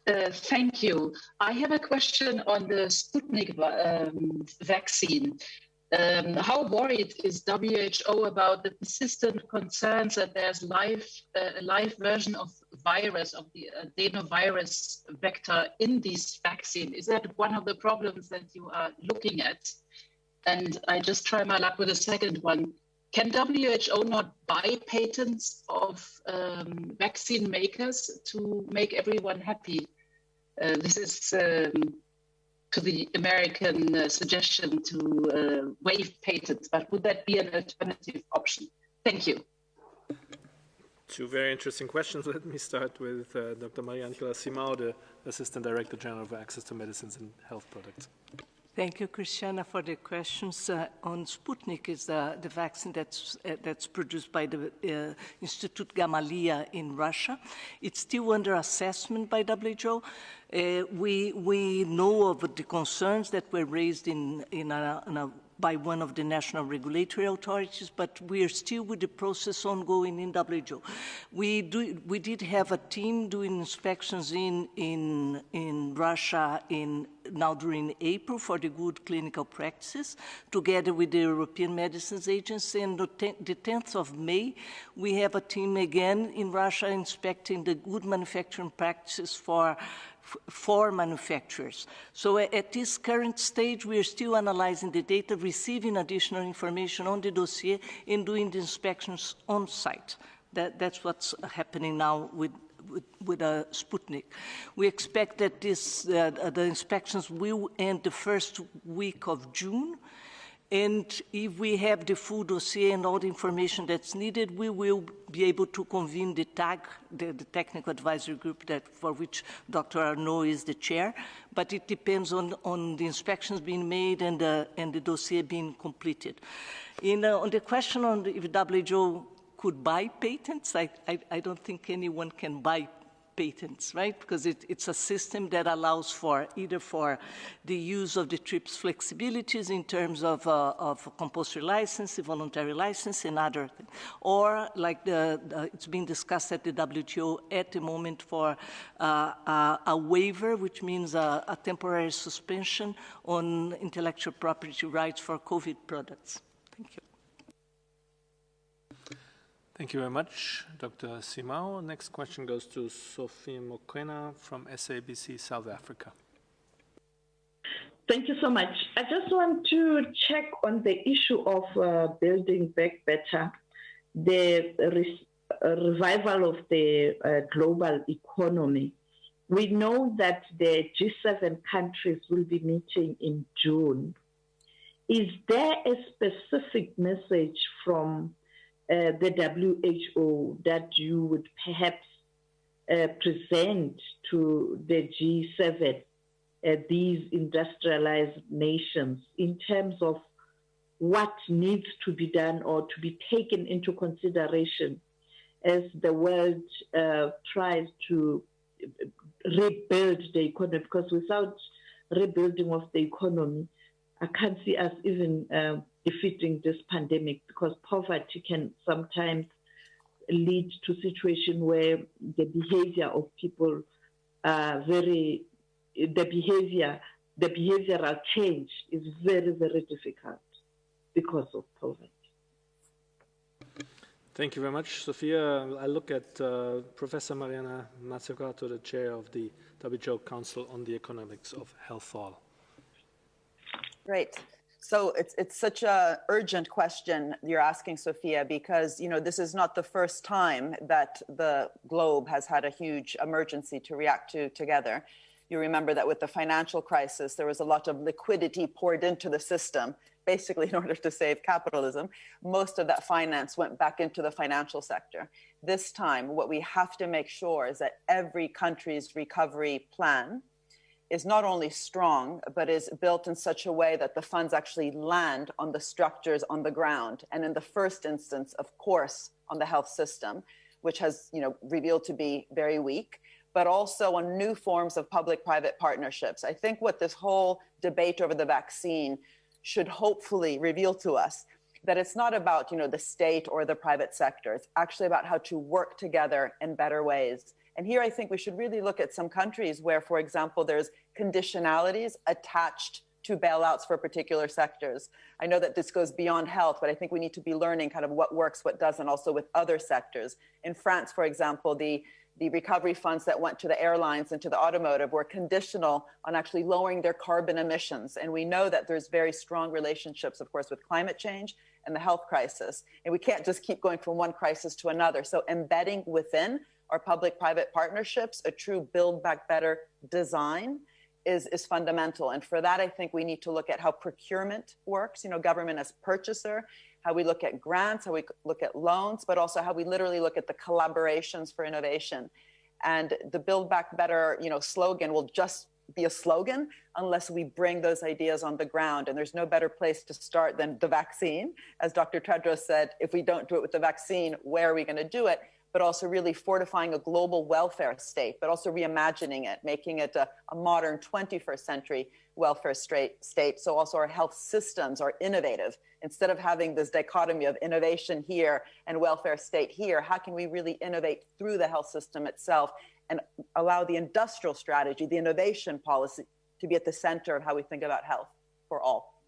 Thank you. I have a question on the Sputnik vaccine. How worried is WHO about the persistent concerns that there's a live version of virus, of the adenovirus vector in this vaccine? Is that one of the problems that you are looking at? And I just try my luck with the second one. Can WHO not buy patents of vaccine makers to make everyone happy? This is to the American suggestion to waive patents, but would that be an alternative option? Thank you. Two very interesting questions. Let me start with Dr. Maria-Angela Simão, the Assistant Director General of Access to Medicines and Health Products. Thank you, Christiana, for the questions. On Sputnik is the vaccine that's produced by the Institute Gamaleya in Russia. It's still under assessment by WHO. We know of the concerns that were raised by one of the national regulatory authorities, but we are still with the process ongoing in WHO. We did have a team doing inspections in Russia now during April for the good clinical practices, together with the European Medicines Agency. And the 10th of May, we have a team again in Russia inspecting the good manufacturing practices for manufacturers. So at this current stage, we are still analyzing the data, receiving additional information on the dossier, and doing the inspections on site. That's what's happening now with Sputnik. We expect that the inspections will end the first week of June. And if we have the full dossier and all the information that's needed, we will be able to convene the TAG, the Technical Advisory Group for which Dr. Arnaud is the chair. But it depends on the inspections being made and the dossier being completed. On the question on if WHO could buy patents, I don't think anyone can buy patents, right? Because it's a system that allows for either for the use of the TRIPS flexibilities in terms of compulsory license, voluntary license, and other things. Or like it's being discussed at the WTO at the moment for a waiver, which means a temporary suspension on intellectual property rights for COVID products. Thank you. Thank you very much, Dr. Simão. Next question goes to Sophie Mokoena from SABC South Africa. Thank you so much. I just want to check on the issue of building back better, the revival of the global economy. We know that the G7 countries will be meeting in June. Is there a specific message from the WHO that you would perhaps present to the G7, these industrialized nations, in terms of what needs to be done or to be taken into consideration as the world tries to rebuild the economy? Because without rebuilding of the economy, I can't see us even defeating this pandemic, because poverty can sometimes lead to a situation where the behavior of people the behavioral change is very, very difficult because of poverty. Thank you very much, Sophia. I look at Professor Mariana Mazzucato, the chair of the WHO Council on the Economics of Health. Great. So it's such a urgent question you're asking, Sophia, because this is not the first time that the globe has had a huge emergency to react to together. You remember that with the financial crisis, there was a lot of liquidity poured into the system, basically in order to save capitalism. Most of that finance went back into the financial sector. This time, what we have to make sure is that every country's recovery plan is not only strong, but is built in such a way that the funds actually land on the structures on the ground. And in the first instance, of course, on the health system, which has revealed to be very weak, but also on new forms of public-private partnerships. I think what this whole debate over the vaccine should hopefully reveal to us that it's not about the state or the private sector. It's actually about how to work together in better ways. And here I think we should really look at some countries where, for example, there's conditionalities attached to bailouts for particular sectors. I know that this goes beyond health, but I think we need to be learning kind of what works, what doesn't, also with other sectors. In France, for example, the recovery funds that went to the airlines and to the automotive were conditional on actually lowering their carbon emissions. And we know that there's very strong relationships, of course, with climate change and the health crisis. And we can't just keep going from one crisis to another. So embedding within our public-private partnerships a true Build Back Better design is fundamental. And for that, I think we need to look at how procurement works, government as purchaser, how we look at grants, how we look at loans, but also how we literally look at the collaborations for innovation. And the Build Back Better, slogan will just be a slogan unless we bring those ideas on the ground. And there's no better place to start than the vaccine. As Dr. Tedros said, if we don't do it with the vaccine, where are we going to do it? But also really fortifying a global welfare state, but also reimagining it, making it a modern 21st century welfare state. So also our health systems are innovative. Instead of having this dichotomy of innovation here and welfare state here, how can we really innovate through the health system itself and allow the industrial strategy, the innovation policy to be at the center of how we think about health for all?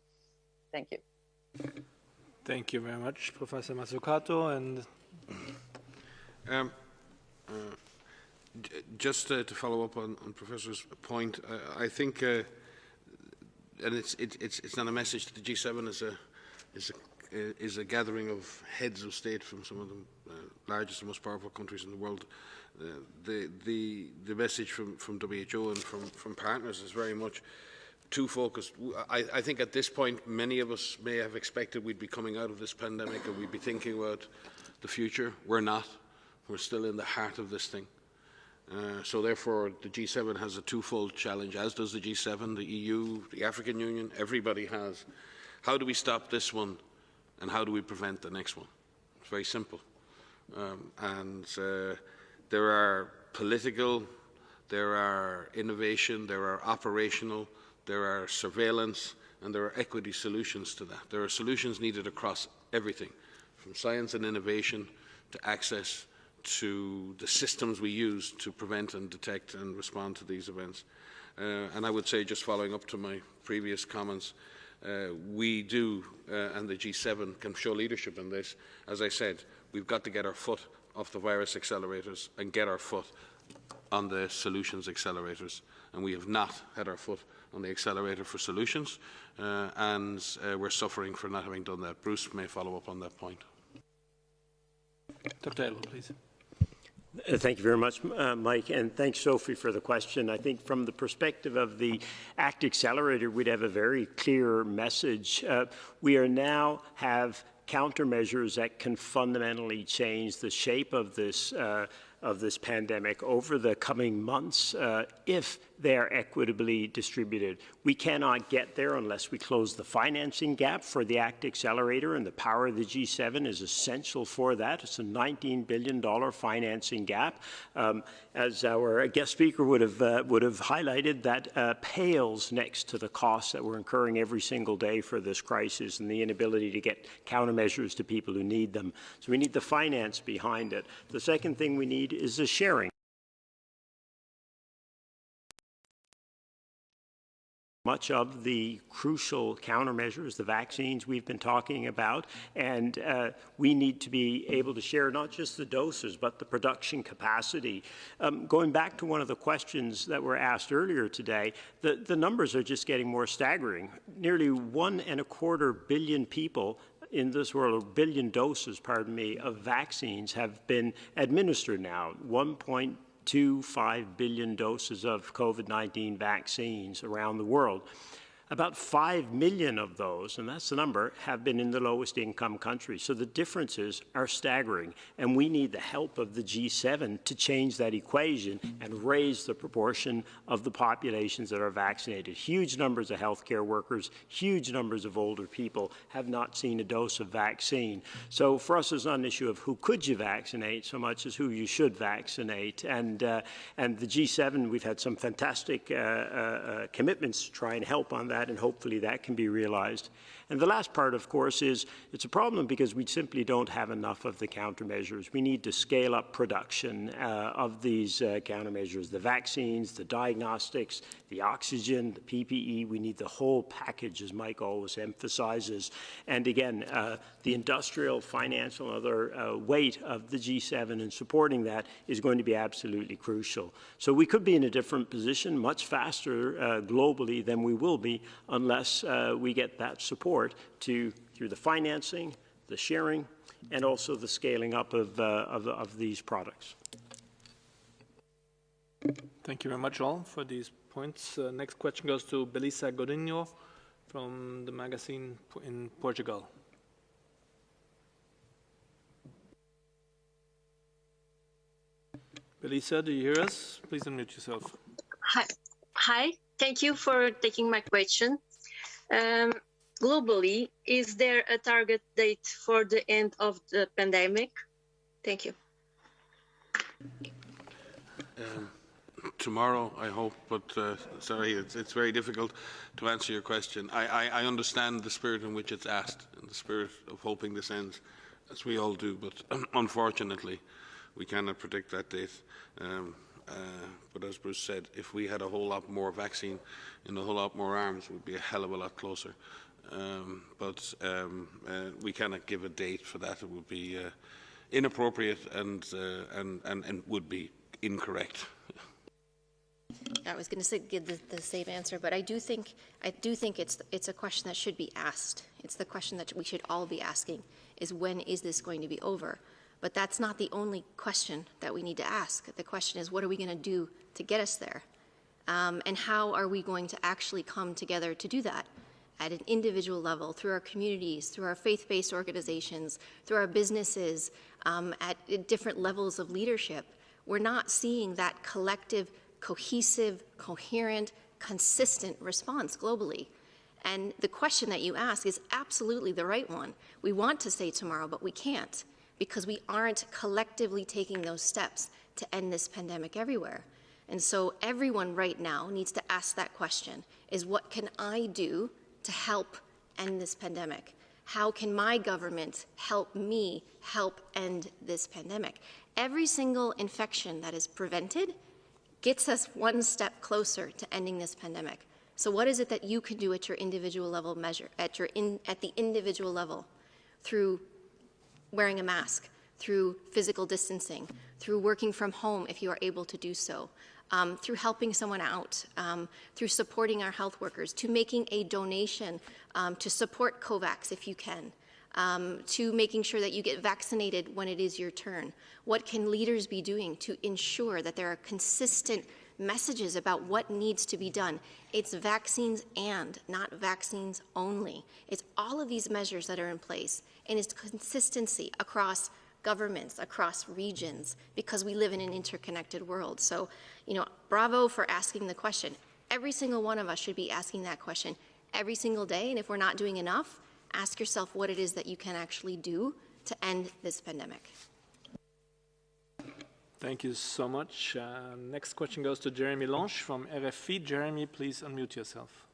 Thank you. Thank you very much, Professor Mazzucato. And just to follow up on Professor's point, I think, and it's not a message that the G7 is a gathering of heads of state from some of the largest and most powerful countries in the world. The message from WHO and from partners is very much too focused. I think at this point, many of us may have expected we'd be coming out of this pandemic and we'd be thinking about the future. We're not. We're still in the heart of this thing. So therefore, the G7 has a twofold challenge, as does the G7, the EU, the African Union, everybody has. How do we stop this one, and how do we prevent the next one? It's very simple. There are political, there are innovation, there are operational, there are surveillance, and there are equity solutions to that. There are solutions needed across everything, from science and innovation to access to the systems we use to prevent and detect and respond to these events. And I would say, just following up to my previous comments, we do, and the G7 can show leadership in this. As I said, we've got to get our foot off the virus accelerators and get our foot on the solutions accelerators. And we have not had our foot on the accelerator for solutions, and we're suffering for not having done that. Bruce may follow up on that point. Dr. Edward, please. Thank you very much, Mike, and thanks, Sophie, for the question. I think from the perspective of the ACT Accelerator, we'd have a very clear message. We are now have countermeasures that can fundamentally change the shape of this pandemic over the coming months if they're equitably distributed. We cannot get there unless we close the financing gap for the ACT Accelerator, and the power of the G7 is essential for that. It's a $19 billion financing gap. As our guest speaker would have highlighted, that pales next to the costs that we're incurring every single day for this crisis and the inability to get countermeasures to people who need them. So we need the finance behind it. The second thing we need is the sharing much of the crucial countermeasures, the vaccines we've been talking about, and we need to be able to share not just the doses, but the production capacity. Going back to one of the questions that were asked earlier today, the numbers are just getting more staggering. Nearly 1.25 billion people in this world, or billion doses, pardon me, of vaccines have been administered now. 1.25 billion doses of COVID-19 vaccines around the world. About 5 million of those, and that's the number, have been in the lowest income countries. So the differences are staggering, and we need the help of the G7 to change that equation and raise the proportion of the populations that are vaccinated. Huge numbers of healthcare workers, huge numbers of older people have not seen a dose of vaccine. So for us, it's not an issue of who could you vaccinate so much as who you should vaccinate. And the G7, we've had some fantastic commitments to try and help on that, and hopefully that can be realized. And the last part, of course, is it's a problem because we simply don't have enough of the countermeasures. We need to scale up production of these countermeasures, the vaccines, the diagnostics, the oxygen, the PPE. We need the whole package, as Mike always emphasizes. And again, the industrial, financial, and other weight of the G7 in supporting that is going to be absolutely crucial. So we could be in a different position much faster globally than we will be unless we get that support through the financing, the sharing, and also the scaling up of these products. Thank you very much, all, for these points. Next question goes to Belisa Godinho from the magazine in Portugal. Belisa, do you hear us? Please unmute yourself. Hi. Thank you for taking my question. Globally, is there a target date for the end of the pandemic? Thank you. Tomorrow, I hope, but sorry, it's very difficult to answer your question. I understand the spirit in which it's asked, and the spirit of hoping this ends, as we all do, but unfortunately, we cannot predict that date. But as Bruce said, if we had a whole lot more vaccine and a whole lot more arms, we'd be a hell of a lot closer. But we cannot give a date for that. It would be inappropriate and would be incorrect. I was going to give the same answer, but I do think it's a question that should be asked. It's the question that we should all be asking: is when is this going to be over? But that's not the only question that we need to ask. The question is, what are we going to do to get us there? And how are we going to actually come together to do that at an individual level, through our communities, through our faith-based organizations, through our businesses, at different levels of leadership? We're not seeing that collective, cohesive, coherent, consistent response globally. And the question that you ask is absolutely the right one. We want to say tomorrow, but we can't, because we aren't collectively taking those steps to end this pandemic everywhere. And so everyone right now needs to ask that question, is what can I do to help end this pandemic? How can my government help me help end this pandemic? Every single infection that is prevented gets us one step closer to ending this pandemic. So what is it that you can do at your individual level at the individual level, through wearing a mask, through physical distancing, through working from home if you are able to do so, through helping someone out, through supporting our health workers, to making a donation to support COVAX if you can, to making sure that you get vaccinated when it is your turn. What can leaders be doing to ensure that there are consistent messages about what needs to be done? It's vaccines and not vaccines only. It's all of these measures that are in place, and it's consistency across governments, across regions, because we live in an interconnected world. So, bravo for asking the question. Every single one of us should be asking that question every single day, and if we're not doing enough, ask yourself what it is that you can actually do to end this pandemic. Thank you so much. Next question goes to Jeremy Lange from RFI. Jeremy, please unmute yourself.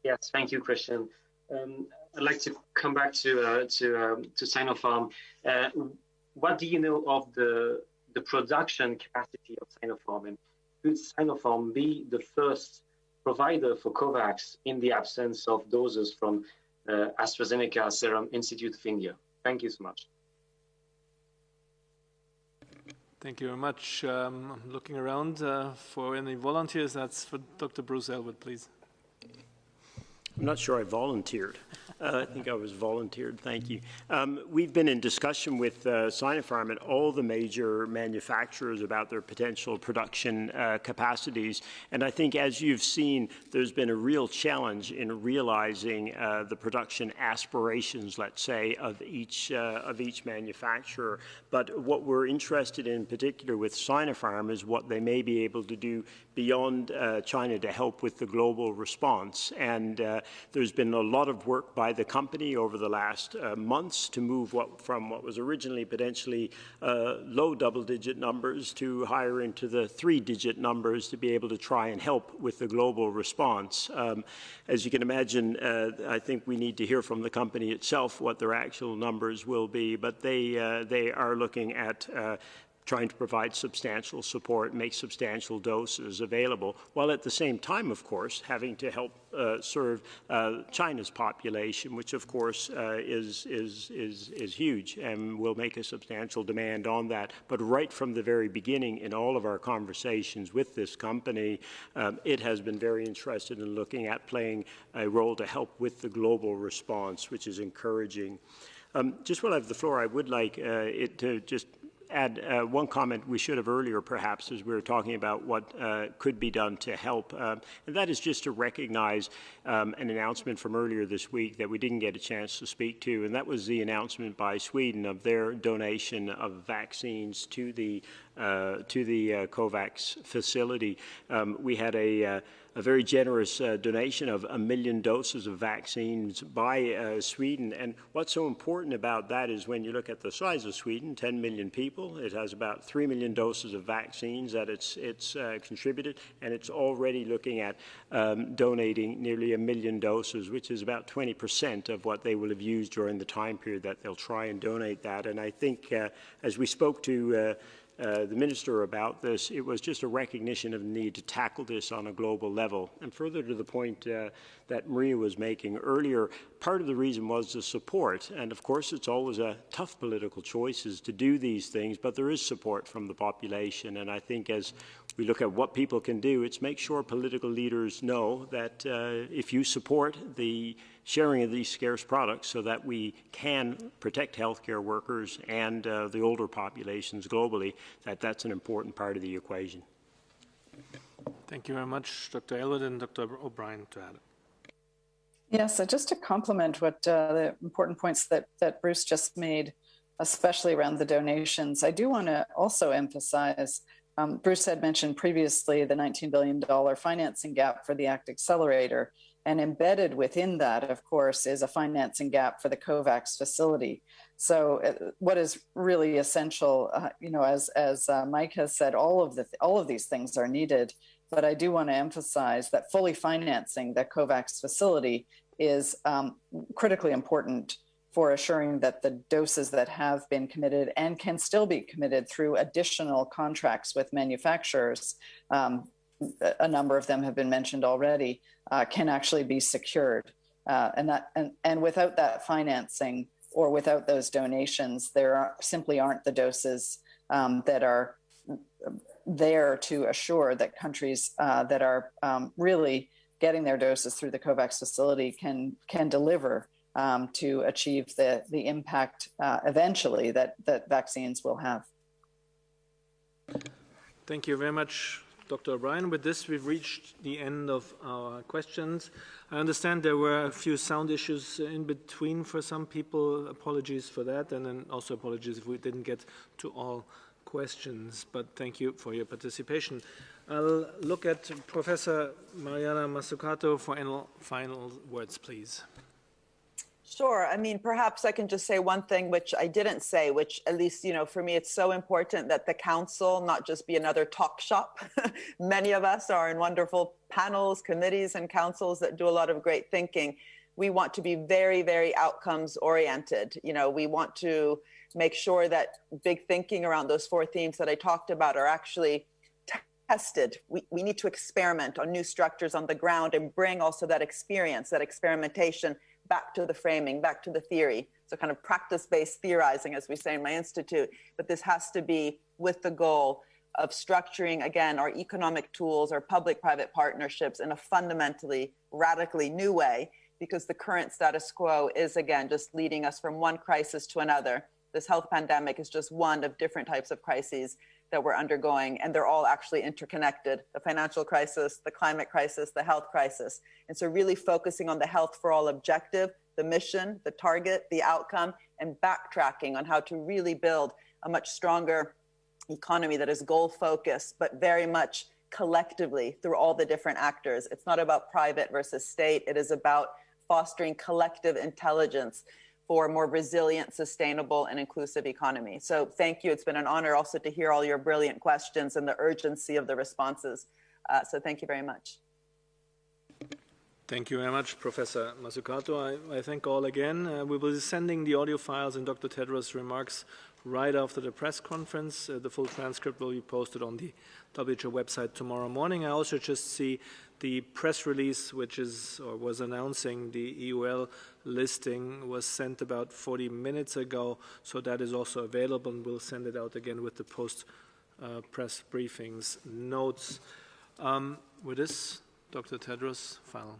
Yes, thank you, Christian. I'd like to come back to Sinopharm. What do you know of the production capacity of Sinopharm, and could Sinopharm be the first provider for COVAX in the absence of doses from AstraZeneca Serum Institute of India? Thank you so much. Thank you very much. I'm looking around for any volunteers. That's for Dr. Bruce Elwood, please. I'm not sure I volunteered. I think I was volunteered. Thank you. We've been in discussion with Sinopharm and all the major manufacturers about their potential production capacities. And I think, as you've seen, there's been a real challenge in realizing the production aspirations, let's say, of each manufacturer. But what we're interested in particular with Sinopharm is what they may be able to do beyond China to help with the global response. And there's been a lot of work by the company over the last months to move from what was originally potentially low double-digit numbers to higher into the three-digit numbers to be able to try and help with the global response. As you can imagine, I think we need to hear from the company itself what their actual numbers will be, but they are looking at trying to provide substantial support, make substantial doses available, while at the same time, of course, having to help serve China's population, which, of course, is huge and will make a substantial demand on that. But right from the very beginning, in all of our conversations with this company, it has been very interested in looking at playing a role to help with the global response, which is encouraging. Just while I have the floor, I would like it to just add one comment we should have earlier, perhaps, as we were talking about what could be done to help, and that is just to recognize an announcement from earlier this week that we didn't get a chance to speak to, and that was the announcement by Sweden of their donation of vaccines to the COVAX facility. We had a very generous donation of 1 million doses of vaccines by Sweden. And what's so important about that is when you look at the size of Sweden, 10 million people, it has about 3 million doses of vaccines that it's contributed, and it's already looking at donating nearly 1 million doses, which is about 20% of what they will have used during the time period that they'll try and donate that. And I think as we spoke to the minister about this, it was just a recognition of the need to tackle this on a global level. And further to the point that Maria was making earlier, part of the reason was the support. And of course, it's always a tough political choices to do these things, but there is support from the population. And I think as we look at what people can do, it's make sure political leaders know that if you support the sharing of these scarce products so that we can protect healthcare workers and the older populations globally, that's an important part of the equation. Thank you very much, Dr. Elwood and Dr. O'Brien, to add. Yes, so just to complement what the important points that Bruce just made, especially around the donations, I do want to also emphasize, Bruce had mentioned previously the $19 billion financing gap for the ACT Accelerator. And embedded within that, of course, is a financing gap for the COVAX facility. So what is really essential, as Mike has said, all of these things are needed. But I do want to emphasize that fully financing the COVAX facility is critically important for assuring that the doses that have been committed and can still be committed through additional contracts with manufacturers, a number of them have been mentioned already, can actually be secured. And without that financing or without those donations, simply aren't the doses that are there to assure that countries that are really getting their doses through the COVAX facility can deliver to achieve the impact eventually that vaccines will have. Thank you very much, Dr. O'Brien. With this, we've reached the end of our questions. I understand there were a few sound issues in between for some people. Apologies for that, and then also apologies if we didn't get to all questions, but thank you for your participation. I'll look at Professor Mariana Mazzucato for any final words, please. Sure. I mean, perhaps I can just say one thing which I didn't say, which at least, for me, it's so important that the council not just be another talk shop. Many of us are in wonderful panels, committees, and councils that do a lot of great thinking. We want to be very, very outcomes oriented. We want to make sure that big thinking around those 4 themes that I talked about are actually tested. We need to experiment on new structures on the ground and bring also that experience, that experimentation back to the framing, back to the theory. So kind of practice-based theorizing, as we say in my institute, but this has to be with the goal of structuring, again, our economic tools, our public-private partnerships in a fundamentally, radically new way, because the current status quo is, again, just leading us from one crisis to another. This health pandemic is just one of different types of crises that we're undergoing, and they're all actually interconnected: the financial crisis, the climate crisis, the health crisis. And so really focusing on the health for all objective, the mission, the target, the outcome, and backtracking on how to really build a much stronger economy that is goal-focused, but very much collectively through all the different actors. It's not about private versus state. It is about fostering collective intelligence for a more resilient, sustainable, and inclusive economy. So thank you. It's been an honor also to hear all your brilliant questions and the urgency of the responses. So thank you very much. Thank you very much, Professor Mazzucato. I thank all again. We will be sending the audio files and Dr. Tedros' remarks right after the press conference. The full transcript will be posted on the WHO website tomorrow morning. I also just see the press release, which is or was announcing the EUL listing, was sent about 40 minutes ago, so that is also available, and we'll send it out again with the post-press briefings notes. With this, Dr. Tedros, final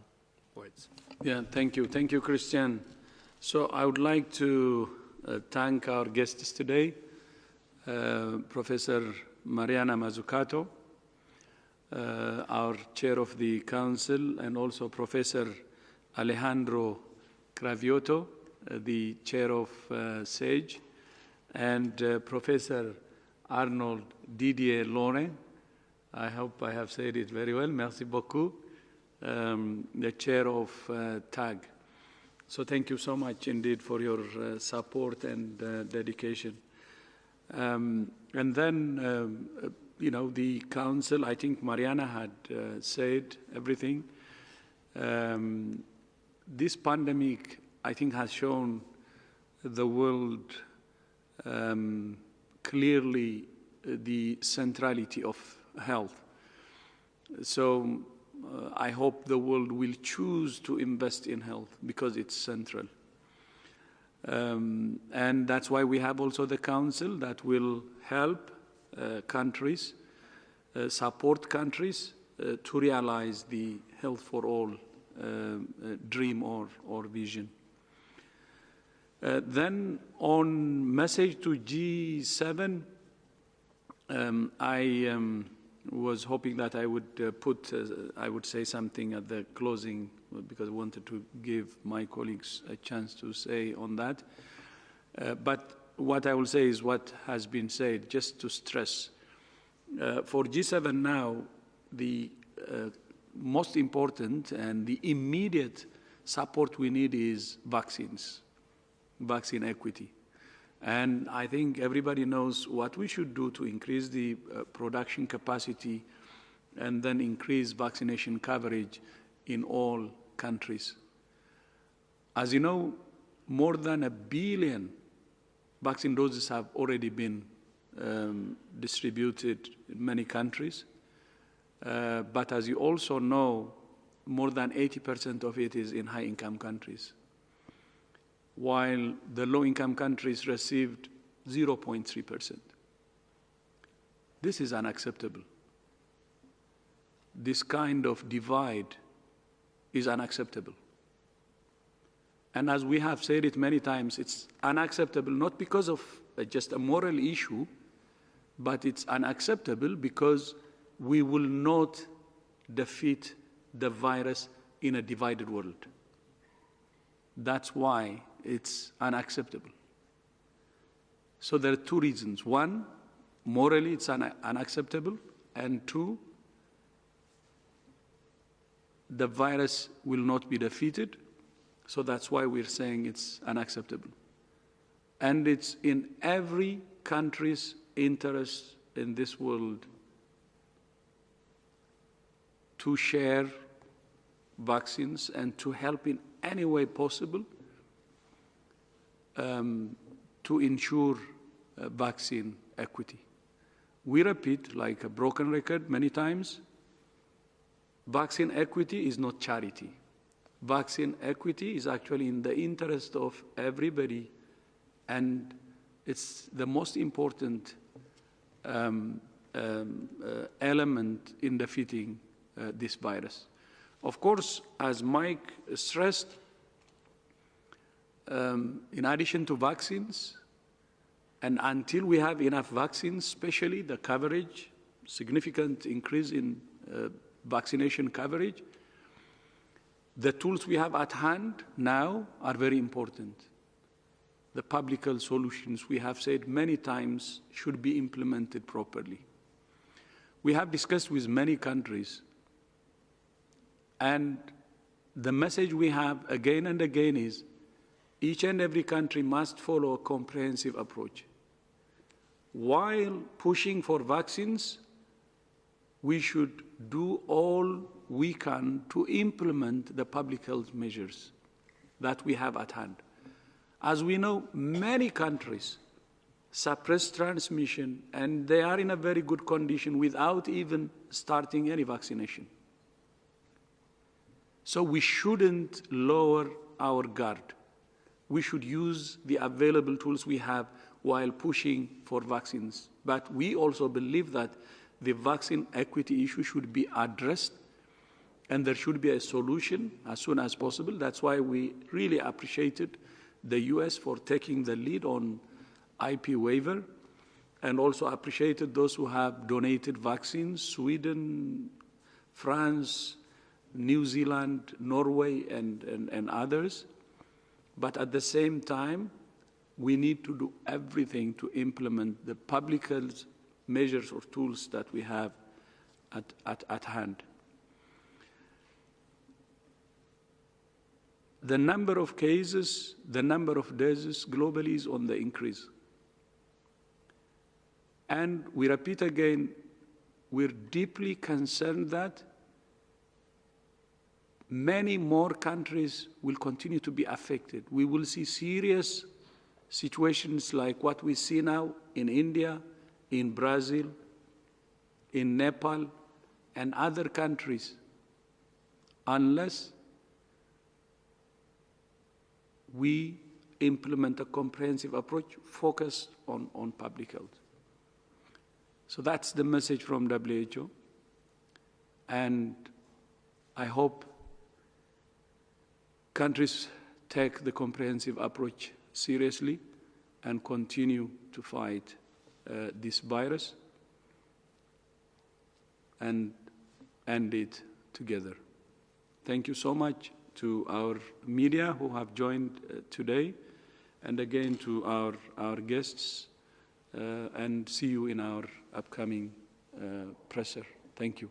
words. Yeah, thank you. Thank you, Christian. So I would like to thank our guests today, Professor Mariana Mazzucato, our chair of the council, and also Professor Alejandro Cravioto, the chair of SAGE, and Professor Arnold Didier Laurent. I hope I have said it very well. Merci beaucoup. The chair of TAG. So thank you so much indeed for your support and dedication. And then, you know, the council, I think Mariana had said everything. This pandemic, I think, has shown the world clearly the centrality of health. So I hope the world will choose to invest in health because it's central. And that's why we have also the council that will help countries, support countries to realize the health for all dream or vision. Then on message to G7, I was hoping that I would I would say something at the closing because I wanted to give my colleagues a chance to say on that. But what I will say is what has been said, just to stress. For G7 now, the most important and the immediate support we need is vaccines, vaccine equity. And I think everybody knows what we should do to increase the production capacity and then increase vaccination coverage in all countries. As you know, more than 1 billion vaccine doses have already been distributed in many countries. But as you also know, more than 80% of it is in high-income countries, while the low-income countries received 0.3%. This is unacceptable. This kind of divide is unacceptable. And as we have said it many times, it's unacceptable not because of just a moral issue, but it's unacceptable because we will not defeat the virus in a divided world. That's why it's unacceptable. So there are two reasons. One, morally it's unacceptable, and two, the virus will not be defeated, so that's why we're saying it's unacceptable. And it's in every country's interest in this world to share vaccines and to help in any way possible to ensure vaccine equity. We repeat, like a broken record many times, vaccine equity is not charity. Vaccine equity is actually in the interest of everybody, and it's the most important element in defeating this virus. Of course, as Mike stressed, in addition to vaccines, and until we have enough vaccines, especially the coverage, significant increase in vaccination coverage, the tools we have at hand now are very important. The public health solutions, we have said many times, should be implemented properly. We have discussed with many countries, and the message we have again and again is each and every country must follow a comprehensive approach. While pushing for vaccines, we should do all we can to implement the public health measures that we have at hand. As we know, many countries suppress transmission, and they are in a very good condition without even starting any vaccination. So we shouldn't lower our guard. We should use the available tools we have while pushing for vaccines. But we also believe that the vaccine equity issue should be addressed, and there should be a solution as soon as possible. That's why we really appreciated the US for taking the lead on IP waiver, and also appreciated those who have donated vaccines, Sweden, France, New Zealand, Norway, and others. But at the same time, we need to do everything to implement the public health measures or tools that we have at hand. The number of cases, the number of deaths globally is on the increase. And we repeat again, we're deeply concerned that many more countries will continue to be affected. We will see serious situations like what we see now in India, in Brazil, in Nepal, and other countries, unless we implement a comprehensive approach focused on public health. So that's the message from WHO, and I hope countries take the comprehensive approach seriously and continue to fight this virus and end it together. Thank you so much to our media who have joined today, and again to our guests, and see you in our upcoming presser. Thank you.